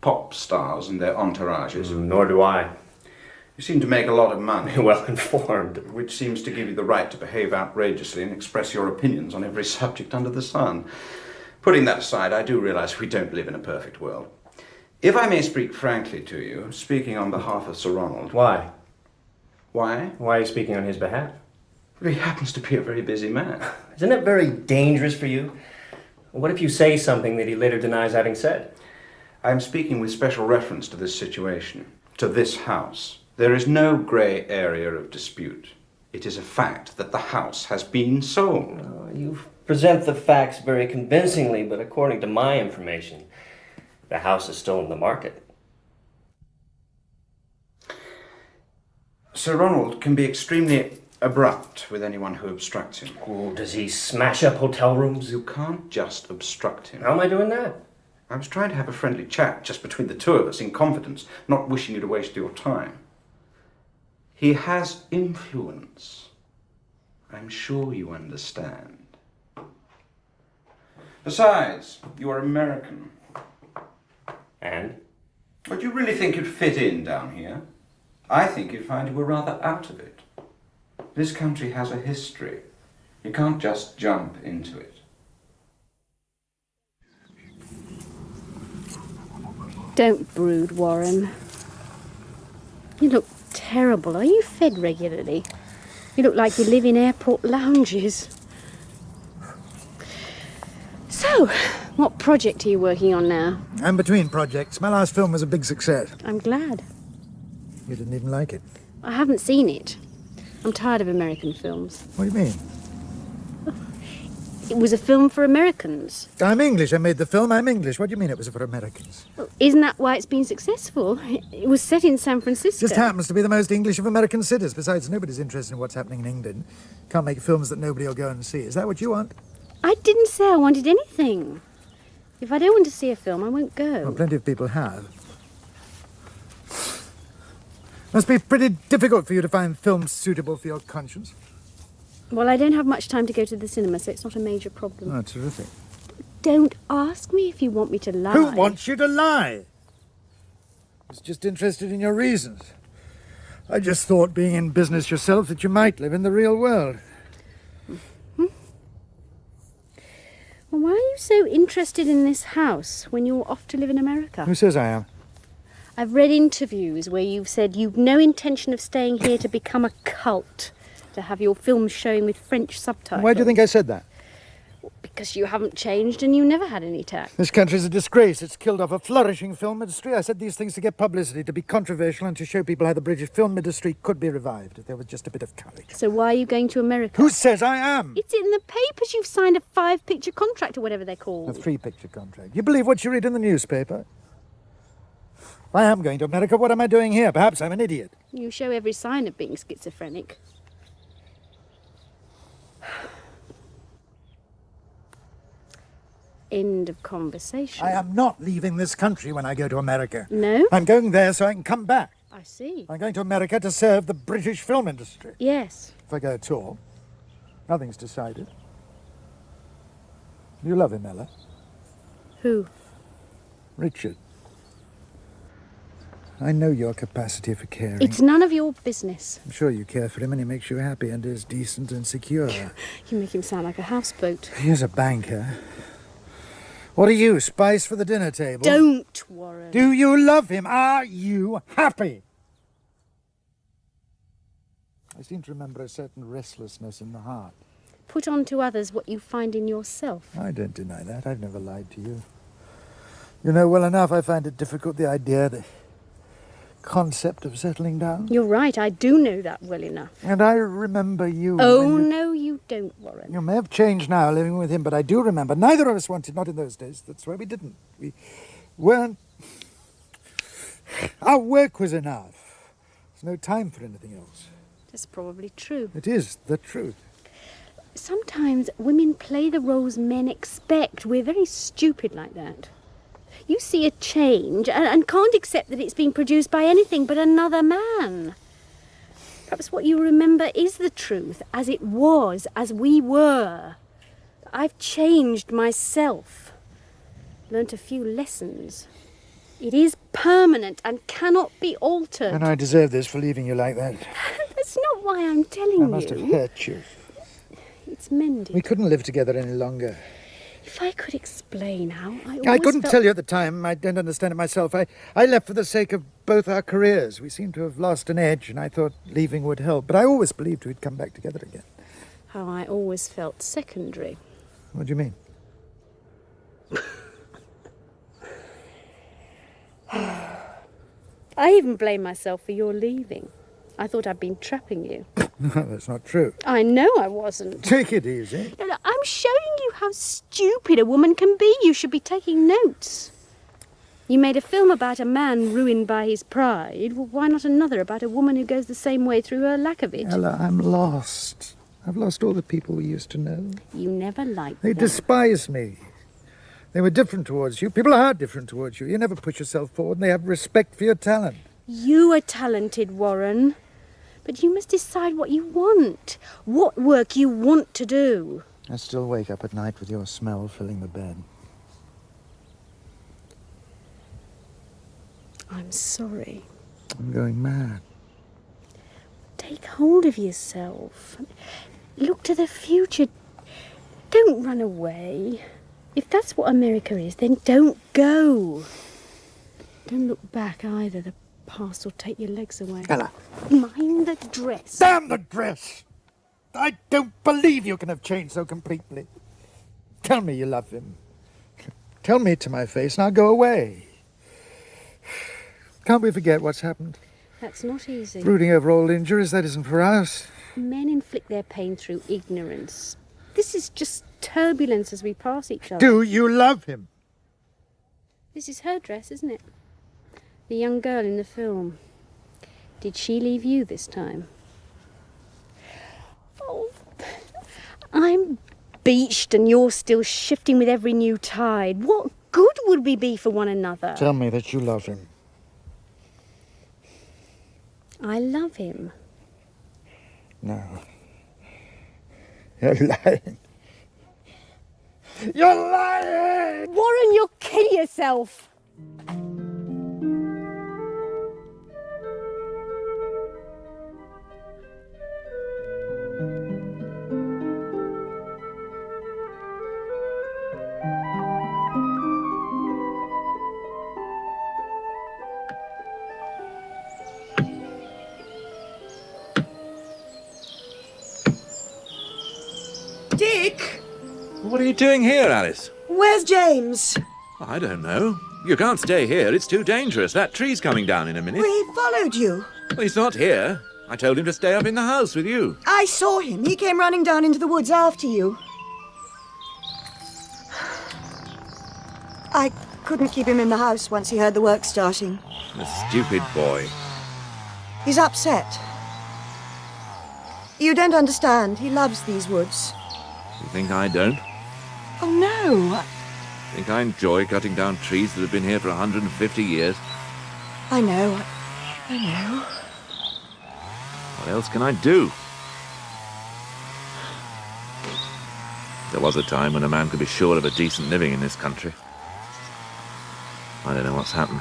Pop stars and their entourages. Nor do I. You seem to make a lot of money. Well informed. Which seems to give you the right to behave outrageously and express your opinions on every subject under the sun. Putting that aside, I do realize we don't live in a perfect world. If I may speak frankly to you, speaking on behalf of Sir Ronald... Why? Why? Why are you speaking on his behalf? Well, he happens to be a very busy man. Isn't it very dangerous for you? What if you say something that he later denies having said? I am speaking with special reference to this situation, to this house. There is no grey area of dispute. It is a fact that the house has been sold. You present the facts very convincingly, but according to my information, the house is still in the market. Sir Ronald can be extremely abrupt with anyone who obstructs him. Oh, does he smash up hotel rooms? You can't just obstruct him. How am I doing that? I was trying to have a friendly chat just between the two of us in confidence, not wishing you to waste your time. He has influence. I'm sure you understand. Besides, you are American. And? But do you really think you'd fit in down here? I think you'd find you were rather out of it. This country has a history. You can't just jump into it. Don't brood, Warren. You look terrible. Are you fed regularly? You look like you live in airport lounges. So, what project are you working on now? I'm between projects. My last film was a big success. I'm glad. You didn't even like it. I haven't seen it. I'm tired of American films. What do you mean? It was a film for Americans. I'm English. I made the film. I'm English. What do you mean it was for Americans? Well, isn't that why it's been successful? It was set in San Francisco. Just happens to be the most English of American cities. Besides, nobody's interested in what's happening in England. Can't make films that nobody will go and see. Is that what you want? I didn't say I wanted anything. If I don't want to see a film, I won't go. Well, plenty of people have. Must be pretty difficult for you to find films suitable for your conscience. Well, I don't have much time to go to the cinema, so it's not a major problem. Oh, terrific. Don't ask me if you want me to lie. Who wants you to lie? I was just interested in your reasons. I just thought, being in business yourself, that you might live in the real world. Well, why are you so interested in this house when you're off to live in America? Who says I am? I've read interviews where you've said you've no intention of staying here to become a cult, to have your films showing with French subtitles. Why do you think I said that? Because you haven't changed and you never had any tact. This country's a disgrace. It's killed off a flourishing film industry. I said these things to get publicity, to be controversial, and to show people how the British film industry could be revived if there was just a bit of courage. So why are you going to America? Who says I am? It's in the papers. You've signed a 5-picture contract or whatever they're called. A 3-picture contract. You believe what you read in the newspaper? If I am going to America, what am I doing here? Perhaps I'm an idiot. You show every sign of being schizophrenic. End of conversation. I am not leaving this country when I go to America. No? I'm going there so I can come back. I see. I'm going to America to serve the British film industry. Yes. If I go at all. Nothing's decided. You love him, Ella. Who? Richard. I know your capacity for caring. It's none of your business. I'm sure you care for him and he makes you happy and is decent and secure. You make him sound like a houseboat. He is a banker. What are you, spice for the dinner table? Don't, Warren. Do you love him? Are you happy? I seem to remember a certain restlessness in the heart. Put on to others what you find in yourself. I don't deny that. I've never lied to you. You know well enough I find it difficult, the idea, the concept of settling down. You're right, I do know that well enough. And I remember you... Oh, no, you don't, Warren. You may have changed now living with him, but I do remember neither of us wanted, not in those days. That's why we didn't. We weren't... Our work was enough. There's no time for anything else. That's probably true. It is the truth. Sometimes women play the roles men expect. We're very stupid like that. You see a change and can't accept that it's been produced by anything but another man. Perhaps what you remember is the truth, as it was, as we were. I've changed myself, learnt a few lessons. It is permanent and cannot be altered. And I deserve this for leaving you like that. That's not why I'm telling you. I must have hurt you. It's mended. We couldn't live together any longer. If I could explain how I couldn't tell you at the time. I don't understand it myself. I left for the sake of both our careers. We seemed to have lost an edge, and I thought leaving would help. But I always believed we'd come back together again. How I always felt secondary. What do you mean? I even blame myself for your leaving. I thought I'd been trapping you. No, that's not true. I know I wasn't. Take it easy. No, I'm showing you how stupid a woman can be. You should be taking notes. You made a film about a man ruined by his pride. Well, why not another about a woman who goes the same way through her lack of it? Ella, I'm lost. I've lost all the people we used to know. You never liked them. They despise me. They were different towards you. People are different towards you. You never push yourself forward, and they have respect for your talent. You are talented, Warren. But you must decide what you want, what work you want to do. I still wake up at night with your smell filling the bed. I'm sorry. I'm going mad. Take hold of yourself. Look to the future. Don't run away. If that's what America is, then don't go. Don't look back either. The past will take your legs away. Ella. Mind the dress. Damn the dress! I don't believe you can have changed so completely. Tell me you love him. Tell me to my face and I'll go away. Can't we forget what's happened? That's not easy. Brooding over old injuries, that isn't for us. Men inflict their pain through ignorance. This is just turbulence as we pass each other. Do you love him? This is her dress, isn't it? The young girl in the film. Did she leave you this time? Oh, I'm beached and you're still shifting with every new tide. What good would we be for one another? Tell me that you love him. I love him. No. You're lying. You're lying! Warren, you'll kill yourself. Dick! What are you doing here, Alice? Where's James? I don't know. You can't stay here. It's too dangerous. That tree's coming down in a minute. He followed you. Well, he's not here. I told him to stay up in the house with you. I saw him. He came running down into the woods after you. I couldn't keep him in the house once he heard the work starting. The stupid boy. He's upset. You don't understand. He loves these woods. You think I don't? Oh, no. Think I enjoy cutting down trees that have been here for 150 years? I know. I know. What else can I do? There was a time when a man could be sure of a decent living in this country. I don't know what's happened.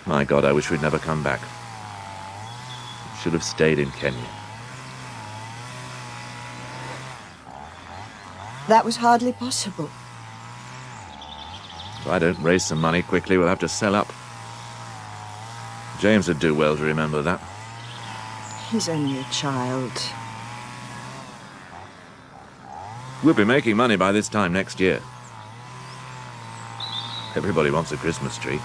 My God, I wish we'd never come back. Should have stayed in Kenya. That was hardly possible. If I don't raise some money quickly, we'll have to sell up. James would do well to remember that. He's only a child. We'll be making money by this time next year. Everybody wants a Christmas tree.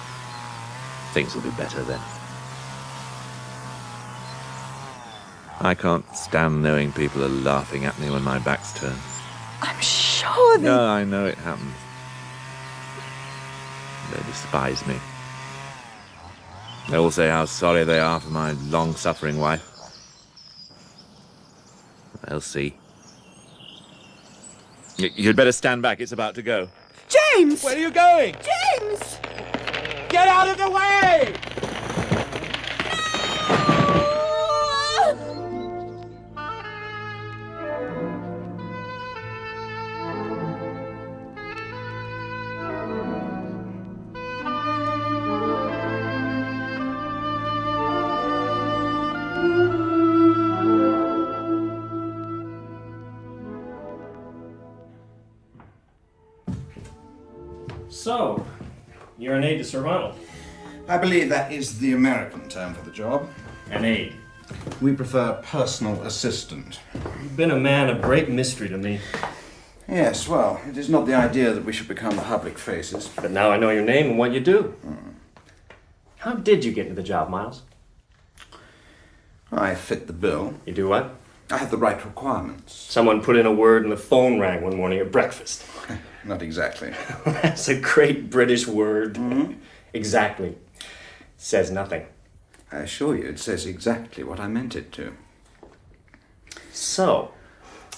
Things will be better then. I can't stand knowing people are laughing at me when my back's turned. I'm sure they... No, I know it happens. They despise me. They all say how sorry they are for my long-suffering wife. They'll see. You'd better stand back, it's about to go. James! Where are you going? James! Get out of the way! So, you're an aide to Sir Ronald? I believe that is the American term for the job. An aide. We prefer personal assistant. You've been a man of great mystery to me. Yes, well, it is not the idea that we should become public faces. But now I know your name and what you do. How did you get into the job, Miles? I fit the bill. You do what? I have the right requirements. Someone put in a word and the phone rang one morning at breakfast. Not exactly. That's a great British word. Mm-hmm. Exactly. Says nothing. I assure you, it says exactly what I meant it to. So,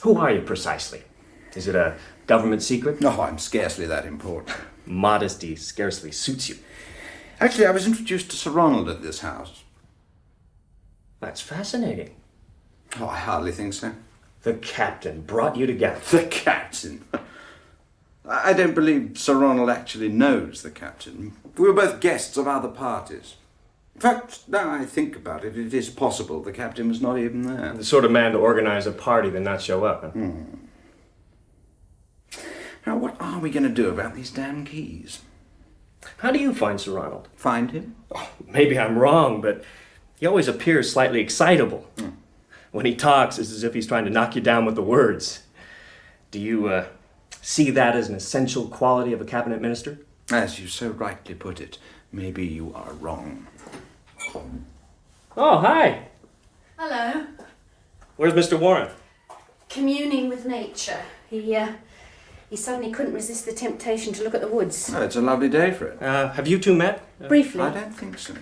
who are you precisely? Is it a government secret? No, I'm scarcely that important. Modesty scarcely suits you. Actually, I was introduced to Sir Ronald at this house. That's fascinating. Oh, I hardly think so. The captain brought you together. The captain? I don't believe Sir Ronald actually knows the captain. We were both guests of other parties. In fact, now I think about it, it is possible the captain was not even there. The sort of man to organize a party then not show up, huh? Now, what are we going to do about these damn keys? How do you find Sir Ronald? Find him? Oh, maybe I'm wrong, but he always appears slightly excitable. When he talks, it's as if he's trying to knock you down with the words. Do you see that as an essential quality of a cabinet minister? As you so rightly put it, maybe you are wrong. Oh, hi. Hello. Where's Mr. Warren? Communing with nature. He suddenly couldn't resist the temptation to look at the woods. Oh, it's a lovely day for it. Have you two met? Briefly. I don't think so.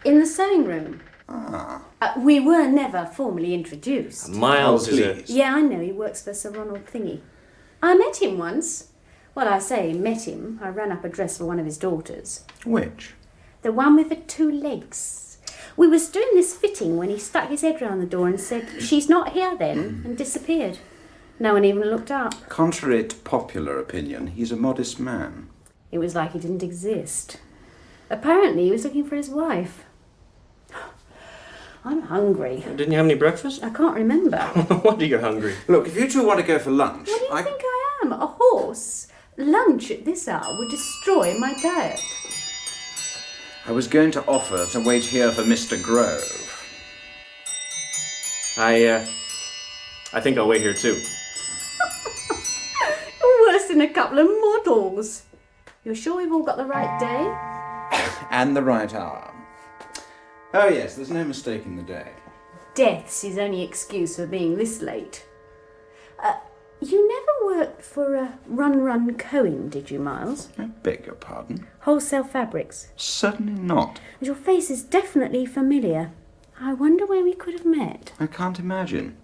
In the sewing room. Ah. We were never formally introduced. Miles is a... Yeah, I know. He works for Sir Ronald Thingy. I met him once. Well, I say met him. I ran up a dress for one of his daughters. Which? The one with the 2 legs. We was doing this fitting when he stuck his head round the door and said, "She's not here then," and disappeared. No one even looked up. Contrary to popular opinion, he's a modest man. It was like he didn't exist. Apparently he was looking for his wife. I'm hungry. Didn't you have any breakfast? I can't remember. No wonder you're hungry. Look, if you two want to go for lunch... What do you think I am? A horse? Lunch at this hour would destroy my diet. I was going to offer to wait here for Mr. Grove. I think I'll wait here too. You're worse than a couple of models. You're sure we've all got the right day? And the right hour. Oh yes, there's no mistaking the day. Death's his only excuse for being this late. You never worked for Run Cohen, did you, Miles? I beg your pardon? Wholesale fabrics. Certainly not. Your face is definitely familiar. I wonder where we could have met. I can't imagine.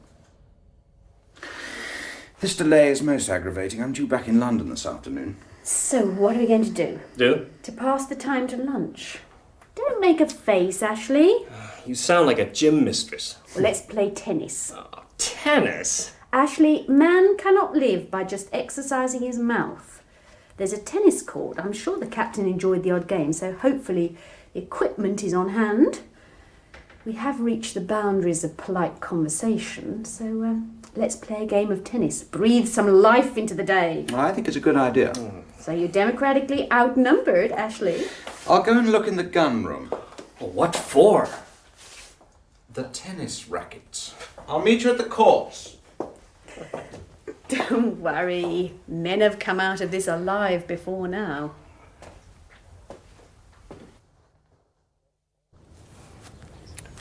This delay is most aggravating. I'm due back in London this afternoon. So what are we going to do? Do? To pass the time to lunch. Don't make a face, Ashley. You sound like a gym mistress. Well, let's play tennis. Oh, tennis? Ashley, man cannot live by just exercising his mouth. There's a tennis court. I'm sure the captain enjoyed the odd game, so hopefully equipment is on hand. We have reached the boundaries of polite conversation, so let's play a game of tennis. Breathe some life into the day. I think it's a good idea. So you're democratically outnumbered, Ashley. I'll go and look in the gun room. What for? The tennis rackets. I'll meet you at the courts. Don't worry. Men have come out of this alive before now.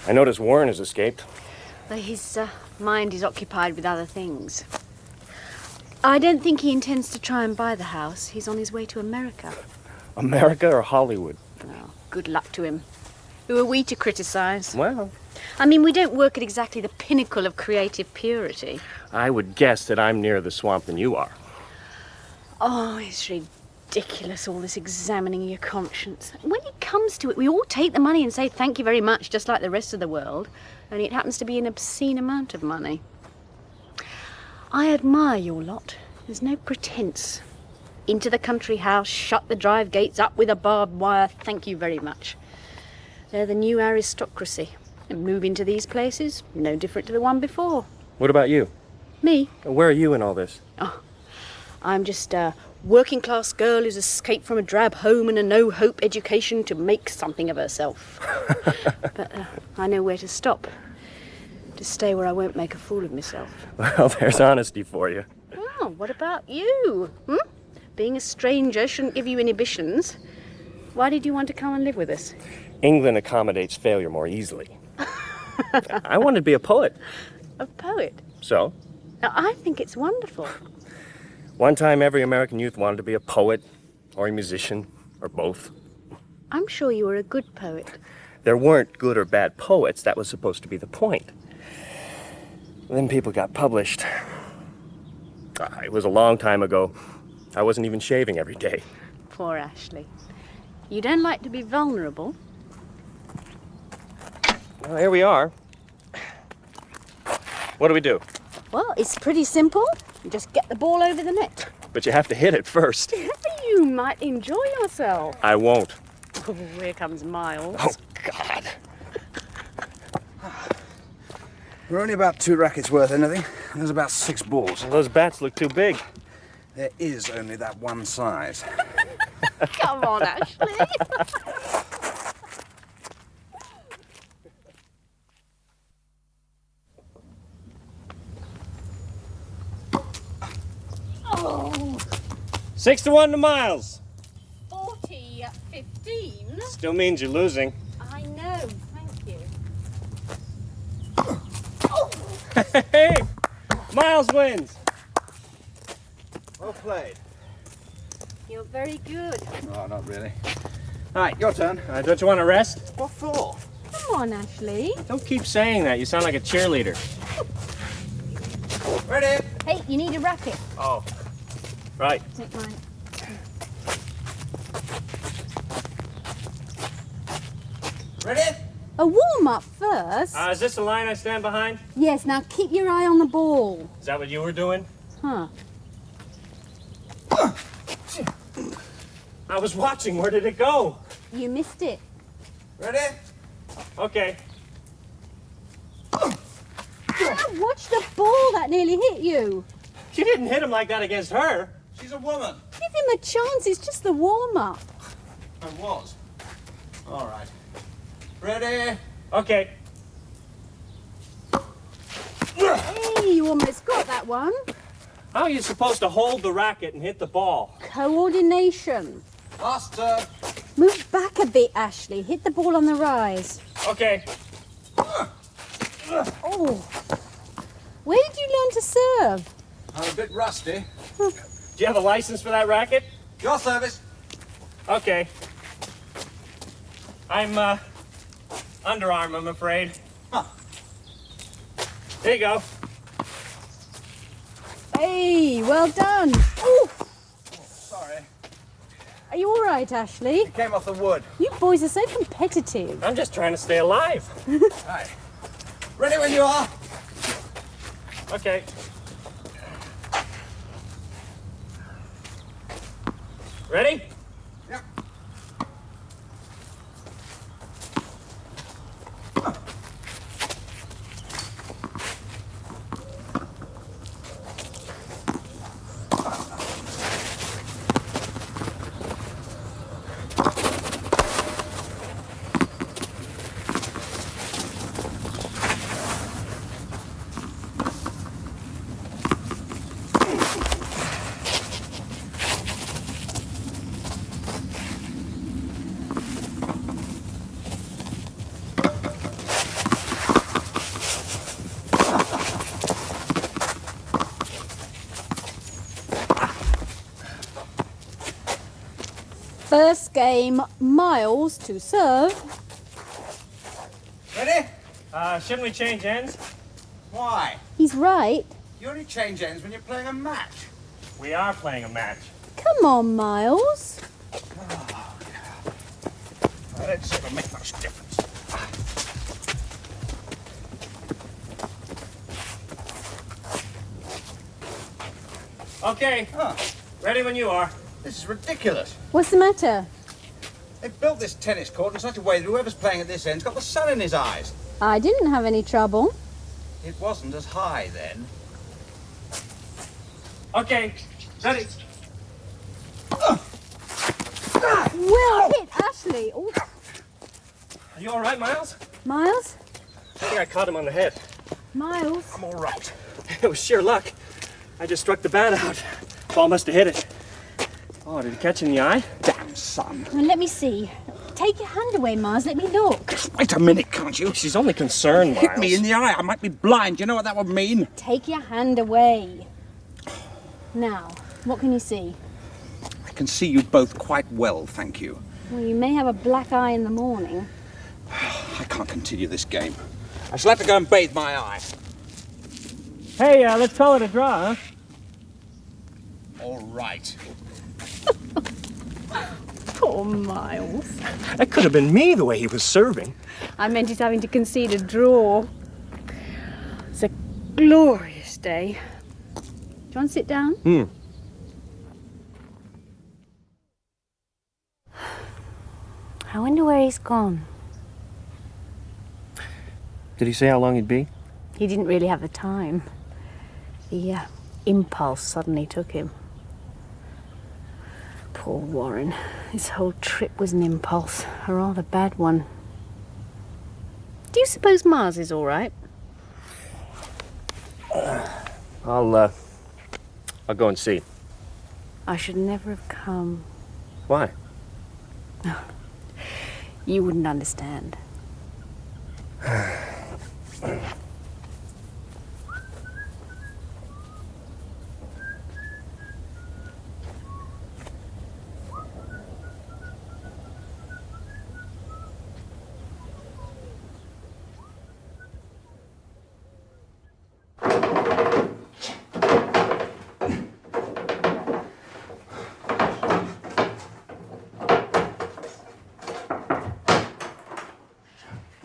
I notice Warren has escaped. But his mind is occupied with other things. I don't think he intends to try and buy the house. He's on his way to America. America or Hollywood? Oh, good luck to him. Who are we to criticise? Well, I mean, we don't work at exactly the pinnacle of creative purity. I would guess that I'm nearer the swamp than you are. Oh, it's ridiculous, all this examining your conscience. When it comes to it, we all take the money and say thank you very much, just like the rest of the world, only it happens to be an obscene amount of money. I admire your lot. There's no pretence. Into the country house, shut the drive gates up with a barbed wire, thank you very much. They're the new aristocracy. And move into these places, no different to the one before. What about you? Me? Where are you in all this? Oh, I'm just a working-class girl who's escaped from a drab home and a no-hope education to make something of herself. But I know where to stop. To stay where I won't make a fool of myself. Well, there's honesty for you. Oh, what about you? Being a stranger shouldn't give you inhibitions. Why did you want to come and live with us? England accommodates failure more easily. I wanted to be a poet. A poet? So? Now, I think it's wonderful. One time every American youth wanted to be a poet, or a musician, or both. I'm sure you were a good poet. There weren't good or bad poets. That was supposed to be the point. Then people got published. It was a long time ago. I wasn't even shaving every day. Poor Ashley. You don't like to be vulnerable. Well, here we are. What do we do? Well, it's pretty simple. You just get the ball over the net. But you have to hit it first. You might enjoy yourself. I won't. Oh, here comes Miles. Oh, God. We're only about 2 rackets worth anything. There's about 6 balls. Well, those bats look too big. There is only that one size. Come on, Ashley. Oh. 6-1 to Miles. 40-15. Still means you're losing. I know, thank you. Hey! Miles wins. Well played. You're very good. Oh, not really. All right, your turn. Don't you want to rest? What for? Come on, Ashley. Don't keep saying that. You sound like a cheerleader. Ready? Hey, you need a racket. Oh, right. Take mine. Ready? A warm-up first. Is this the line I stand behind? Yes, now keep your eye on the ball. Is that what you were doing? Huh. I was watching. Where did it go? You missed it. Ready? Okay. Watch the ball, that nearly hit you. You didn't hit him like that against her. She's a woman. Give him a chance, it's just the warm-up. I was. All right. Ready? Okay. Hey, you almost got that one. How are you supposed to hold the racket and hit the ball? Coordination. Last turn. Move back a bit, Ashley. Hit the ball on the rise. Okay. Oh. Where did you learn to serve? I'm a bit rusty. Do you have a license for that racket? Your service. Okay. I'm, underarm, I'm afraid. Huh. There you go. Hey, well done. Ooh. Sorry. Are you all right, Ashley? It came off the wood. You boys are so competitive. I'm just trying to stay alive. Right. Ready when you are. Okay. Ready? Yeah. First game, Miles to serve. Ready? Shouldn't we change ends? Why? He's right. You only change ends when you're playing a match. We are playing a match. Come on, Miles. I don't see it'll make much difference. Okay. Ready when you are. This is ridiculous. What's the matter? They've built this tennis court in such a way that whoever's playing at this end's got the sun in his eyes. I didn't have any trouble. It wasn't as high then. Okay. Ready? Well hit, Ashley. Ooh. Are you all right, Miles? Miles? I think I caught him on the head. Miles? I'm all right. It was sheer luck. I just struck the bat out. Ball must have hit it. Oh, did it catch in the eye? Damn sun. Well, let me see. Take your hand away, Miles. Let me look. Wait a minute, can't you? She's only concerned, Miles. Hit me in the eye. I might be blind. You know what that would mean? Take your hand away. Now, what can you see? I can see you both quite well, thank you. Well, you may have a black eye in the morning. I can't continue this game. I shall have to go and bathe my eye. Hey, let's call it a draw, huh? All right. Poor Miles. That could have been me, the way he was serving. I meant he's having to concede a draw. It's a glorious day. Do you want to sit down? I wonder where he's gone. Did he say how long he'd be? He didn't really have the time. The impulse suddenly took him. Poor Warren. This whole trip was an impulse, a rather bad one. Do you suppose Mars is all right? I'll go and see. I should never have come. Why? You wouldn't understand.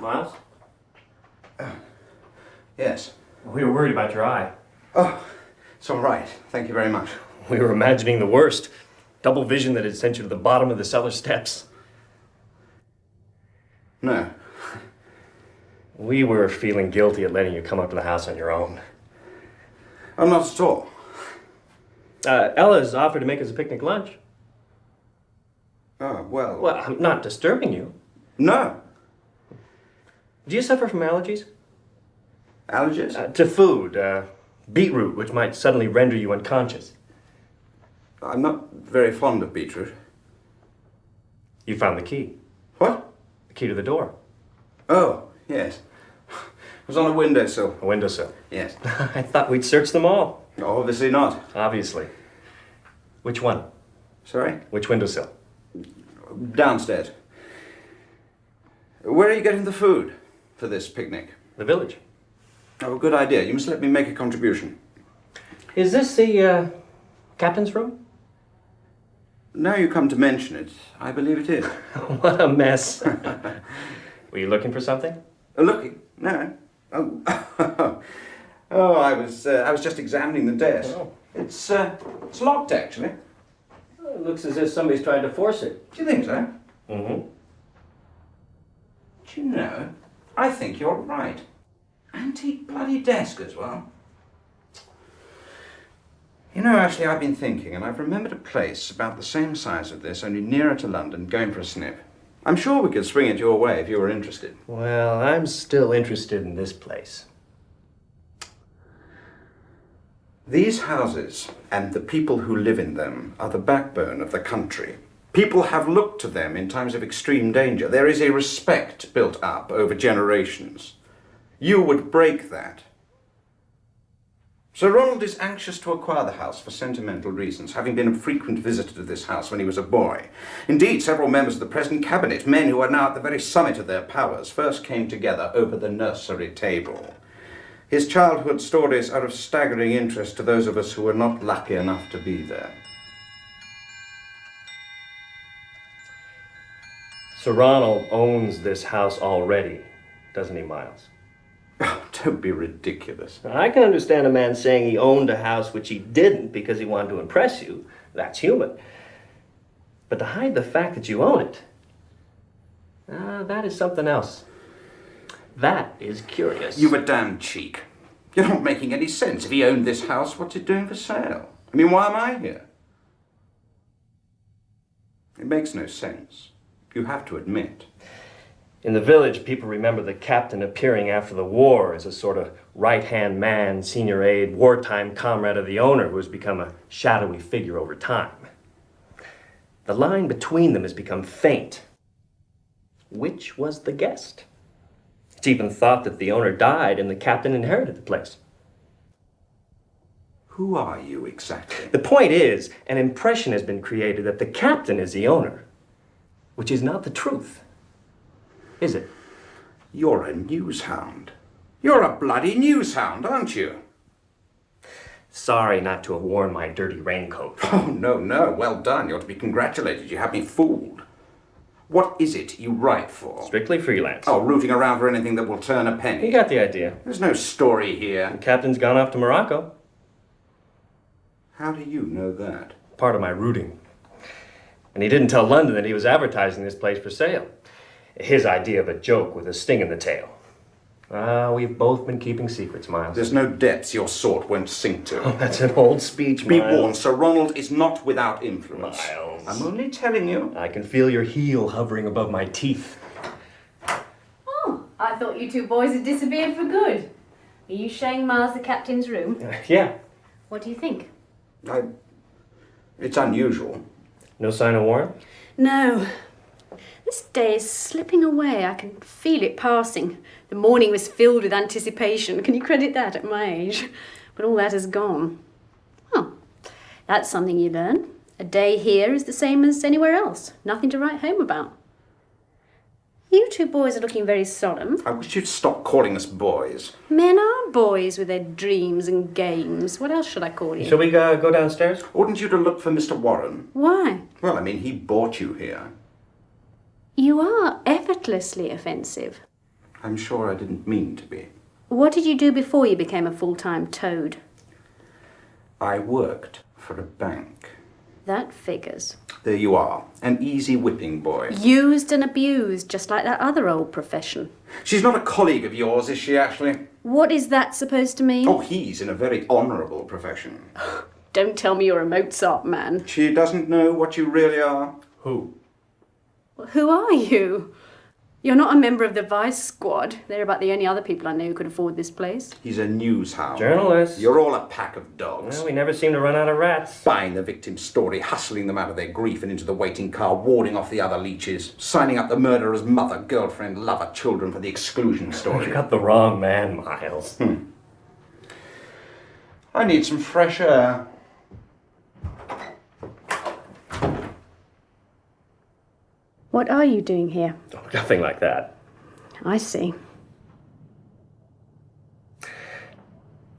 Miles? Yes. We were worried about your eye. Oh, it's all right. Thank you very much. We were imagining the worst. Double vision that had sent you to the bottom of the cellar steps. No. We were feeling guilty at letting you come up to the house on your own. Oh, not at all. Ella's offered to make us a picnic lunch. Oh, well... Well, I'm not disturbing you. No. Do you suffer from allergies? Allergies? To food. Beetroot, which might suddenly render you unconscious. I'm not very fond of beetroot. You found the key. What? The key to the door. Oh, yes. It was on a windowsill. A windowsill? Yes. I thought we'd search them all. No, obviously not. Obviously. Which one? Sorry? Which windowsill? Downstairs. Where are you getting the food for this picnic? The village. Oh, good idea. You must let me make a contribution. Is this the, captain's room? Now you come to mention it, I believe it is. What a mess. Were you looking for something? Looking? No. Oh, oh, I was just examining the desk. Oh. It's locked, actually. It looks as if somebody's tried to force it. Do you think so? Mm-hmm. Do you know, I think you're right. Antique bloody desk as well. You know, actually, I've been thinking, and I've remembered a place about the same size of this, only nearer to London, going for a snip. I'm sure we could swing it your way if you were interested. Well, I'm still interested in this place. These houses and the people who live in them are the backbone of the country. People have looked to them in times of extreme danger. There is a respect built up over generations. You would break that. Sir Ronald is anxious to acquire the house for sentimental reasons, having been a frequent visitor to this house when he was a boy. Indeed, several members of the present cabinet, men who are now at the very summit of their powers, first came together over the nursery table. His childhood stories are of staggering interest to those of us who were not lucky enough to be there. Sir Ronald owns this house already, doesn't he, Miles? Oh, don't be ridiculous. I can understand a man saying he owned a house which he didn't because he wanted to impress you. That's human. But to hide the fact that you own it, that is something else. That is curious. You've a damned cheek. You're not making any sense. If he owned this house, what's it doing for sale? I mean, why am I here? It makes no sense. You have to admit. In the village, people remember the captain appearing after the war as a sort of right-hand man, senior aide, wartime comrade of the owner who has become a shadowy figure over time. The line between them has become faint. Which was the guest? It's even thought that the owner died and the captain inherited the place. Who are you exactly? The point is, an impression has been created that the captain is the owner, which is not the truth. Is it? You're a news hound. You're a bloody news hound, aren't you? Sorry not to have worn my dirty raincoat. Oh, no. Well done. You're to be congratulated. You have me fooled. What is it you write for? Strictly freelance. Oh, rooting around for anything that will turn a penny. You got the idea. There's no story here. The captain's gone off to Morocco. How do you know that? Part of my rooting. And he didn't tell London that he was advertising this place for sale. His idea of a joke with a sting in the tail. We've both been keeping secrets, Miles. There's no depths your sort won't sink to. Oh, that's an old speech, Be Miles. warned, Sir Ronald is not without influence. Miles. I'm only telling you. I can feel your heel hovering above my teeth. Oh, I thought you two boys had disappeared for good. Are you showing Miles the captain's room? Yeah. What do you think? It's unusual. No sign of Warren? No. This day is slipping away. I can feel it passing. The morning was filled with anticipation. Can you credit that at my age? But all that has gone. Oh, that's something you learn. A day here is the same as anywhere else. Nothing to write home about. You two boys are looking very solemn. I wish you'd stop calling us boys. Men are boys with their dreams and games. What else should I call you? Shall we go downstairs? Oughtn't you to look for Mr. Warren? Why? Well, I mean, he brought you here. You are effortlessly offensive. I'm sure I didn't mean to be. What did you do before you became a full-time toad? I worked for a bank. That figures. There you are, an easy whipping boy. Used and abused, just like that other old profession. She's not a colleague of yours, is she, Ashley? What is that supposed to mean? Oh, he's in a very honourable profession. Don't tell me you're a Mozart man. She doesn't know what you really are. Who? Who are you? You're not a member of the Vice Squad. They're about the only other people I know who could afford this place. He's a news hound. Journalist. You're all a pack of dogs. Well, we never seem to run out of rats. Buying the victim's story, hustling them out of their grief and into the waiting car, warding off the other leeches, signing up the murderer's mother, girlfriend, lover, children for the exclusion story. You got the wrong man, Miles. I need some fresh air. What are you doing here? Oh, nothing like that. I see.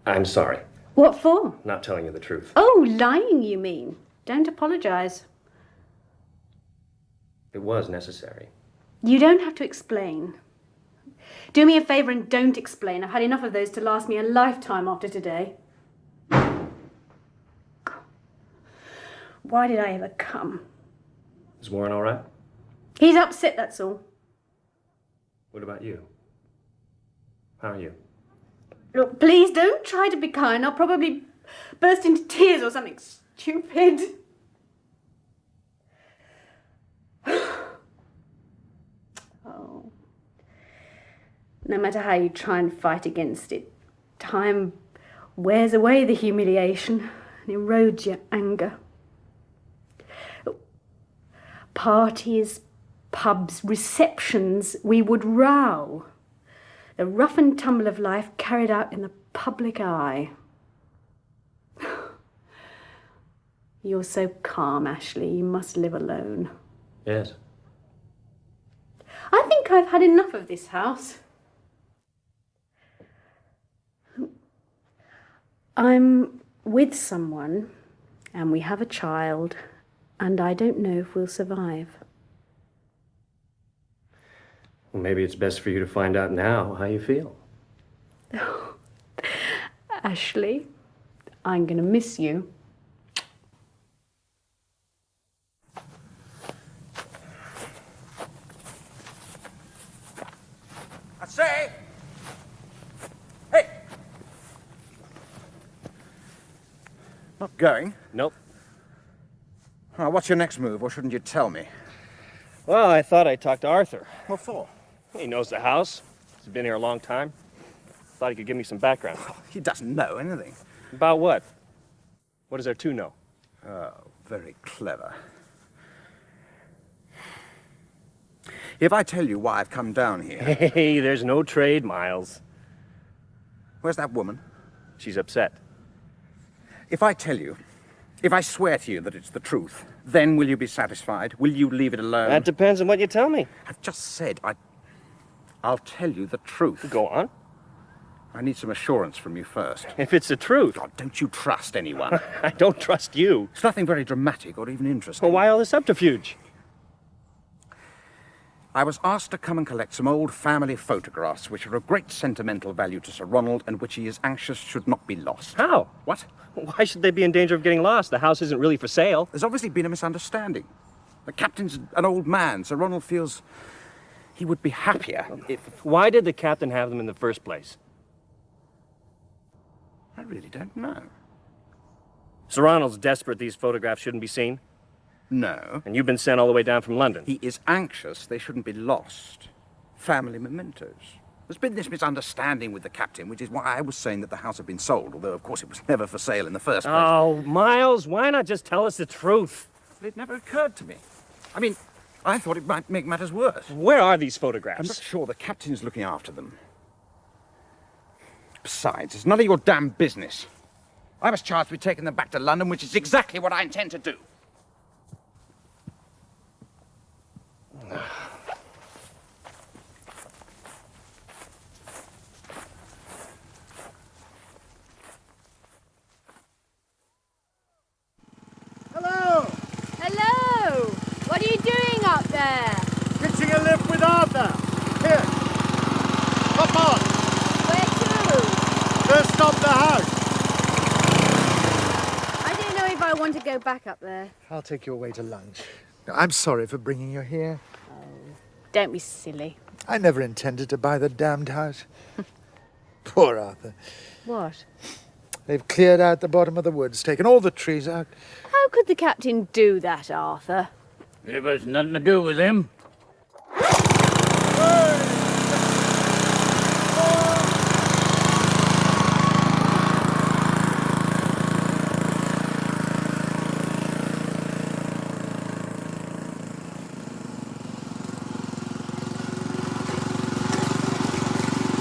I'm sorry. What for? Not telling you the truth. Oh, lying, you mean? Don't apologise. It was necessary. You don't have to explain. Do me a favour and don't explain. I've had enough of those to last me a lifetime after today. Why did I ever come? Is Warren all right? He's upset, that's all. What about you? How are you? Look, please don't try to be kind. I'll probably burst into tears or something stupid. Oh. No matter how you try and fight against it, time wears away the humiliation and erodes your anger. Parties, pubs, receptions, we would row. The rough and tumble of life carried out in the public eye. You're so calm, Ashley. You must live alone. Yes. I think I've had enough of this house. I'm with someone, and we have a child, and I don't know if we'll survive. Well, maybe it's best for you to find out now how you feel. Ashley, I'm going to miss you. I say! Hey! Not going? Nope. Oh, what's your next move, or shouldn't you tell me? Well, I thought I'd talk to Arthur. What for? He knows the house. He's been here a long time. Thought he could give me some background. He doesn't know anything. About what? What is there to know? Oh, very clever. If I tell you why I've come down here... Hey, there's no trade, Miles. Where's that woman? She's upset. If I tell you, if I swear to you that it's the truth, then will you be satisfied? Will you leave it alone? That depends on what you tell me. I've just said I'll tell you the truth. Go on. I need some assurance from you first. If it's the truth. God, don't you trust anyone? I don't trust you. It's nothing very dramatic or even interesting. Well, why all this subterfuge? I was asked to come and collect some old family photographs which are of great sentimental value to Sir Ronald and which he is anxious should not be lost. How? What? Why should they be in danger of getting lost? The house isn't really for sale. There's obviously been a misunderstanding. The captain's an old man. Sir Ronald feels he would be happier if... Why did the captain have them in the first place? I really don't know. Sir Ronald's desperate these photographs shouldn't be seen? No. And you've been sent all the way down from London? He is anxious they shouldn't be lost. Family mementos. There's been this misunderstanding with the captain, which is why I was saying that the house had been sold, although, of course, it was never for sale in the first place. Oh, Miles, why not just tell us the truth? Well, it never occurred to me. I mean, I thought it might make matters worse. Where are these photographs? I'm not sure the captain's looking after them. Besides, it's none of your damn business. I was charged with taking them back to London, which is exactly what I intend to do. Hello! Hello! What are you doing up there? Pitching a lift with Arthur. Here. Hop on. Where to? First stop the house. I don't know if I want to go back up there. I'll take you away to lunch. I'm sorry for bringing you here. Don't be silly. I never intended to buy the damned house. Poor Arthur. What? They've cleared out the bottom of the woods, taken all the trees out. How could the captain do that, Arthur? It was nothing to do with him.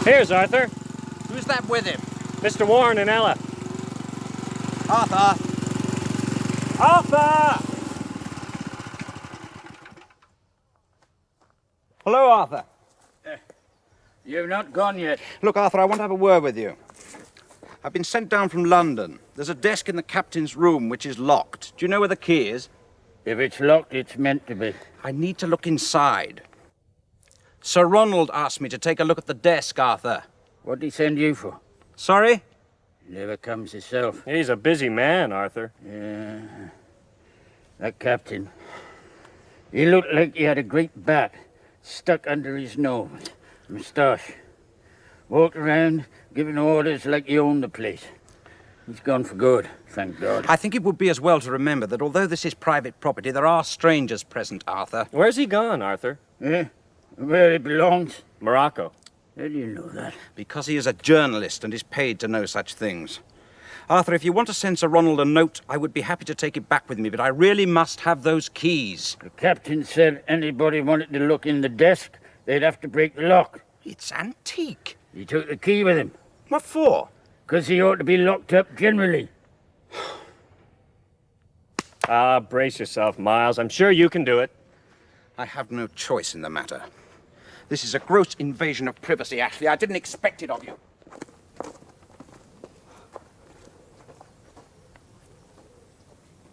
Here's Arthur. Who's that with him? Mr. Warren and Ella. Arthur! Arthur! Hello, Arthur. You've not gone yet. Look, Arthur, I want to have a word with you. I've been sent down from London. There's a desk in the captain's room which is locked. Do you know where the key is? If it's locked, it's meant to be. I need to look inside. Sir Ronald asked me to take a look at the desk, Arthur. What'd he send you for? Sorry? Never comes himself. He's a busy man, Arthur. Yeah. That captain. He looked like he had a great bat stuck under his nose. Moustache. Walked around giving orders like he owned the place. He's gone for good, thank God. I think it would be as well to remember that although this is private property, there are strangers present, Arthur. Where's he gone, Arthur? Where he belongs? Morocco. How do you know that? Because he is a journalist and is paid to know such things. Arthur, if you want to send Sir Ronald a note, I would be happy to take it back with me, but I really must have those keys. The captain said anybody wanted to look in the desk, they'd have to break the lock. It's antique. He took the key with him. What for? Because he ought to be locked up generally. Brace yourself, Miles. I'm sure you can do it. I have no choice in the matter. This is a gross invasion of privacy, Ashley. I didn't expect it of you.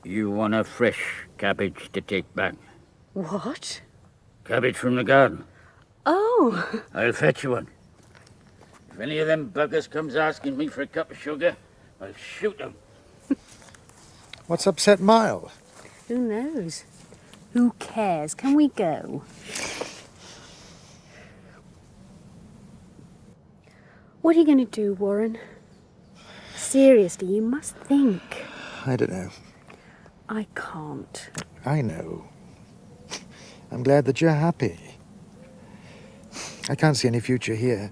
You want a fresh cabbage to take back? What? Cabbage from the garden. Oh. I'll fetch you one. If any of them buggers comes asking me for a cup of sugar, I'll shoot them. What's upset Miles? Who knows? Who cares? Can we go? What are you going to do, Warren? Seriously, you must think. I don't know. I can't. I know. I'm glad that you're happy. I can't see any future here.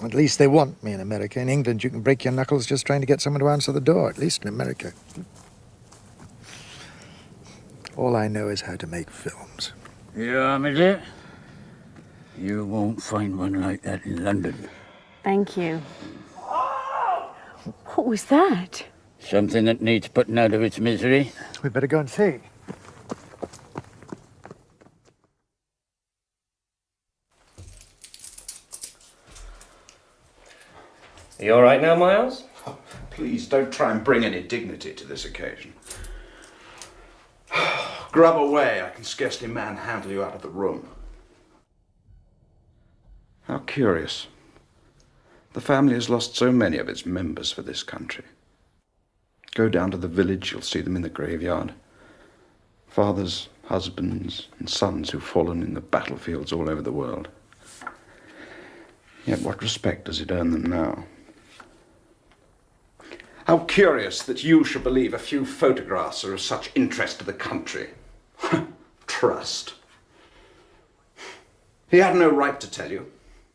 At least they want me in America. In England, you can break your knuckles just trying to get someone to answer the door, at least in America. All I know is how to make films. Yeah, my dear. You won't find one like that in London. Thank you. What was that? Something that needs putting out of its misery. We better go and see. Are you all right now, Miles? Oh, please, don't try and bring any dignity to this occasion. Grub away, I can scarcely manhandle you out of the room. How curious. The family has lost so many of its members for this country. Go down to the village, you'll see them in the graveyard. Fathers, husbands, and sons who've fallen in the battlefields all over the world. Yet what respect does it earn them now? How curious that you should believe a few photographs are of such interest to the country. Trust. He had no right to tell you.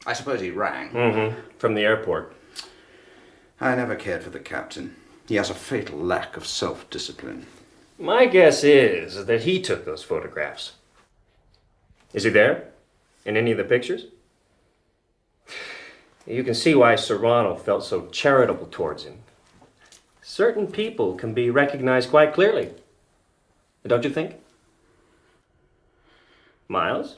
I suppose he rang. Mm-hmm. From the airport. I never cared for the captain. He has a fatal lack of self-discipline. My guess is that he took those photographs. Is he there? In any of the pictures? You can see why Sir Ronald felt so charitable towards him. Certain people can be recognized quite clearly. Don't you think? Miles?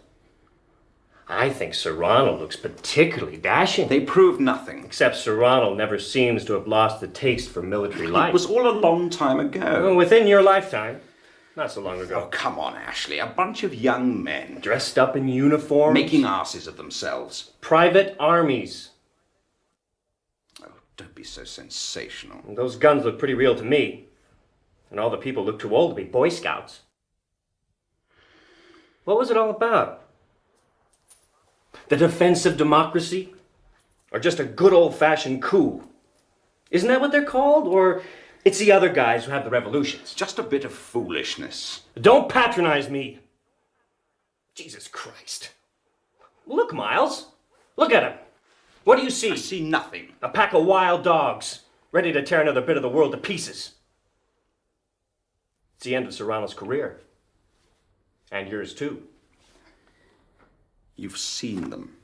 I think Sir Ronald looks particularly dashing. They prove nothing. Except Sir Ronald never seems to have lost the taste for military life. It was all a long time ago. Well, within your lifetime. Not so long ago. Oh, come on, Ashley. A bunch of young men. Dressed up in uniforms. Making asses of themselves. Private armies. Oh, don't be so sensational. Those guns look pretty real to me. And all the people look too old to be Boy Scouts. What was it all about? The defense of democracy? Or just a good old-fashioned coup? Isn't that what they're called? Or it's the other guys who have the revolutions? Just a bit of foolishness. Don't patronize me! Jesus Christ. Look, Miles. Look at him. What do you see? I see nothing. A pack of wild dogs, ready to tear another bit of the world to pieces. It's the end of Sir Ronald's career. And yours too. You've seen them.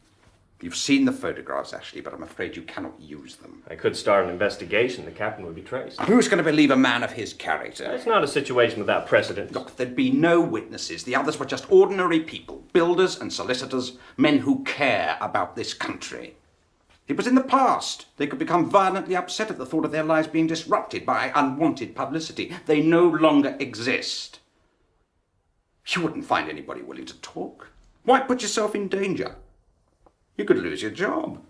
You've seen the photographs, Ashley, but I'm afraid you cannot use them. I could start an investigation. The captain would be traced. Who's going to believe a man of his character? It's not a situation without precedent. Look, there'd be no witnesses. The others were just ordinary people, builders and solicitors, men who care about this country. It was in the past. They could become violently upset at the thought of their lives being disrupted by unwanted publicity. They no longer exist. You wouldn't find anybody willing to talk. Why put yourself in danger? You could lose your job.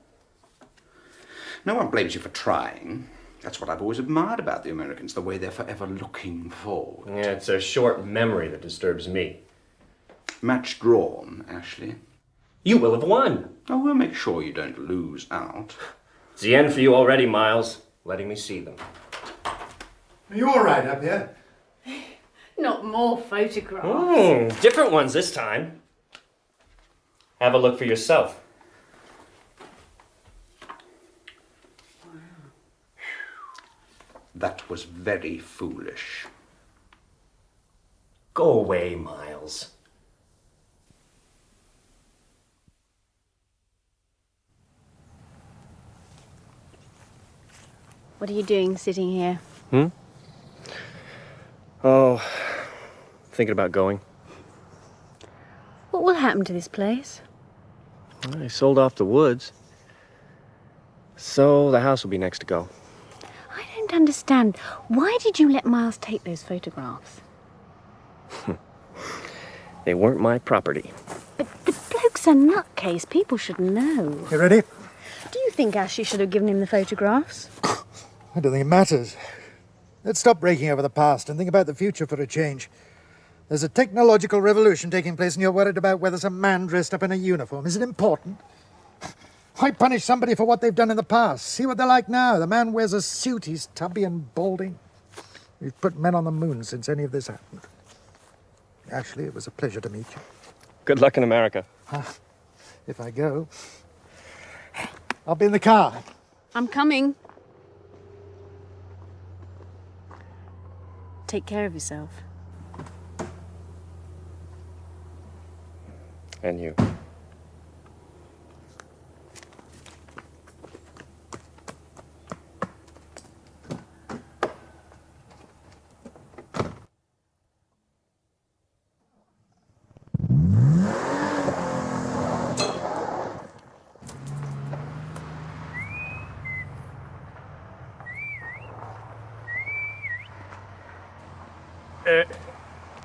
No one blames you for trying. That's what I've always admired about the Americans, the way they're forever looking forward. Yeah, it's their short memory that disturbs me. Match drawn, Ashley. You will have won. Oh, we'll make sure you don't lose out. It's the end for you already, Miles. Letting me see them. Are you all right up here? Not more photographs. Different ones this time. Have a look for yourself. That was very foolish. Go away, Miles. What are you doing sitting here? Oh, thinking about going. What will happen to this place? I sold off the woods. So the house will be next to go. I don't understand. Why did you let Miles take those photographs? They weren't my property. But the bloke's a nutcase. People should know. You ready? Do you think Ashley should have given him the photographs? I don't think it matters. Let's stop breaking over the past and think about the future for a change. There's a technological revolution taking place and you're worried about whether some man dressed up in a uniform. Is it important? Why punish somebody for what they've done in the past? See what they're like now. The man wears a suit. He's tubby and balding. We've put men on the moon since any of this happened. Actually, it was a pleasure to meet you. Good luck in America. If I go, I'll be in the car. I'm coming. Take care of yourself. And you.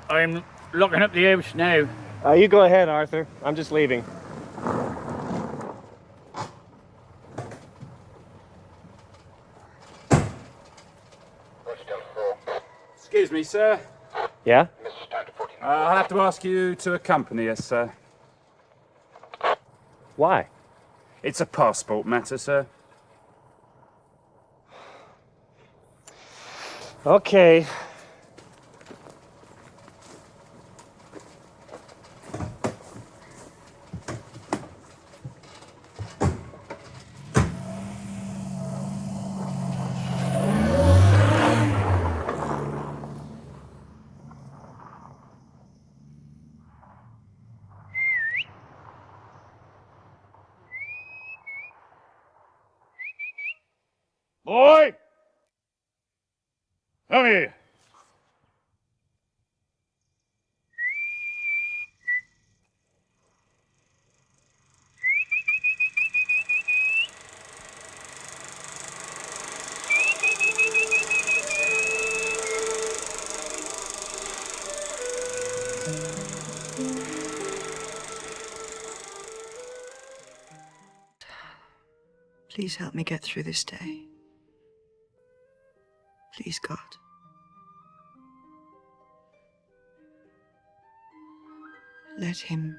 I'm locking up the house now. You go ahead, Arthur. I'm just leaving. Excuse me, sir. Yeah? I'll have to ask you to accompany us, sir. Why? It's a passport matter, sir. Okay. Boy! Come here. Please help me get through this day. Please, God. Let him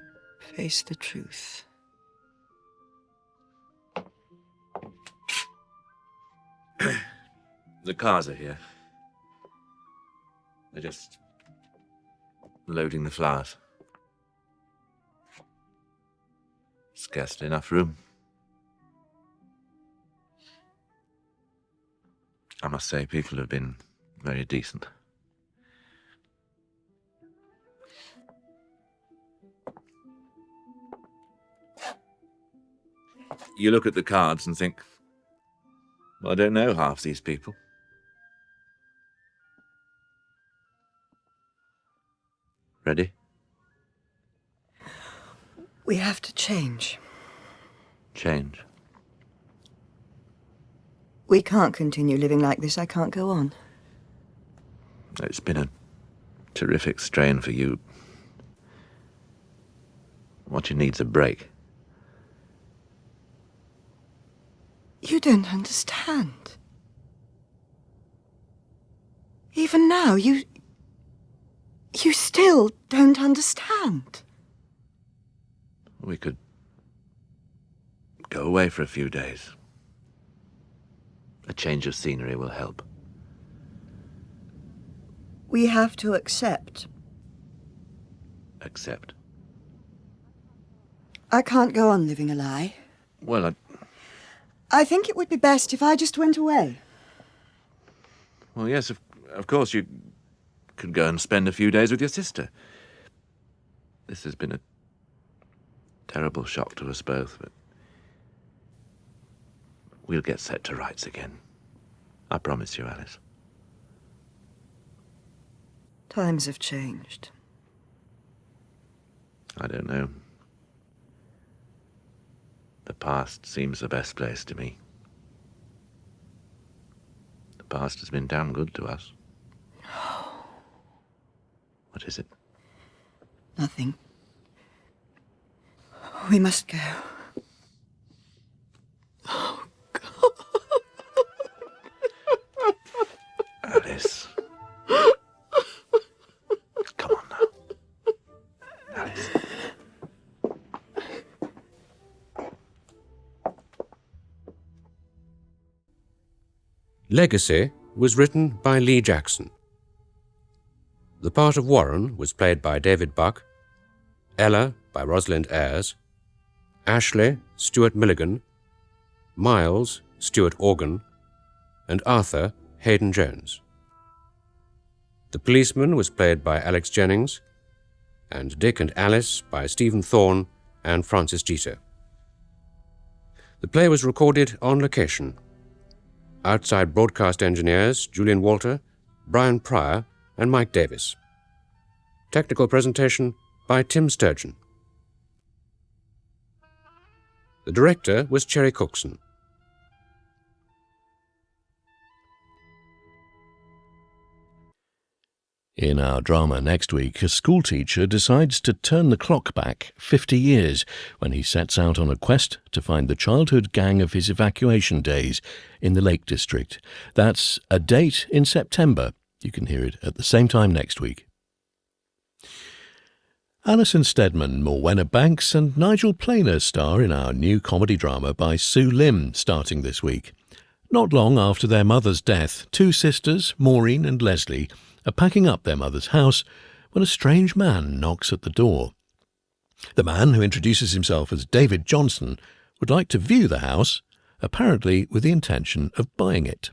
face the truth. The cars are here. They're just loading the flowers. Scarcely enough room. I must say, people have been very decent. You look at the cards and think, well, I don't know half these people. Ready? We have to change. Change. We can't continue living like this. I can't go on. It's been a terrific strain for you. What you need's a break. You don't understand. even now, you still don't understand. We could go away for a few days. A change of scenery will help. We have to accept. Accept. I can't go on living a lie. Well, I think it would be best if I just went away. well, yes, of course, you could go and spend a few days with your sister. This has been a terrible shock to us both, but we'll get set to rights again. I promise you, Alice. Times have changed. I don't know. The past seems the best place to me. The past has been damn good to us. What is it? Nothing. We must go. Oh, God. Alice. Come on now. Alice. Legacy was written by Leigh Jacksone. The part of Warren was played by David Buck, Ella by Rosalind Ayres, Ashley, Stuart Milligan, Miles, Stuart Organ, and Arthur, Hadyn Jones. The policeman was played by Alex Jennings, and Dick and Alice by Stephen Thorne and Francis Jeater. The play was recorded on location. Outside broadcast engineers Julian Walter, Brian Pryor, and Mike Davis. Technical presentation by Tim Sturgeon. The director was Cherry Cookson. In our drama next week, a schoolteacher decides to turn the clock back 50 years when he sets out on a quest to find the childhood gang of his evacuation days in the Lake District. That's A Date in September. You can hear it at the same time next week. Alison Steadman, Morwenna Banks and Nigel Planer star in our new comedy drama by Sue Lim, starting this week. Not long after their mother's death, two sisters, Maureen and Leslie, are packing up their mother's house when a strange man knocks at the door. The man, who introduces himself as David Johnson, would like to view the house, apparently with the intention of buying it.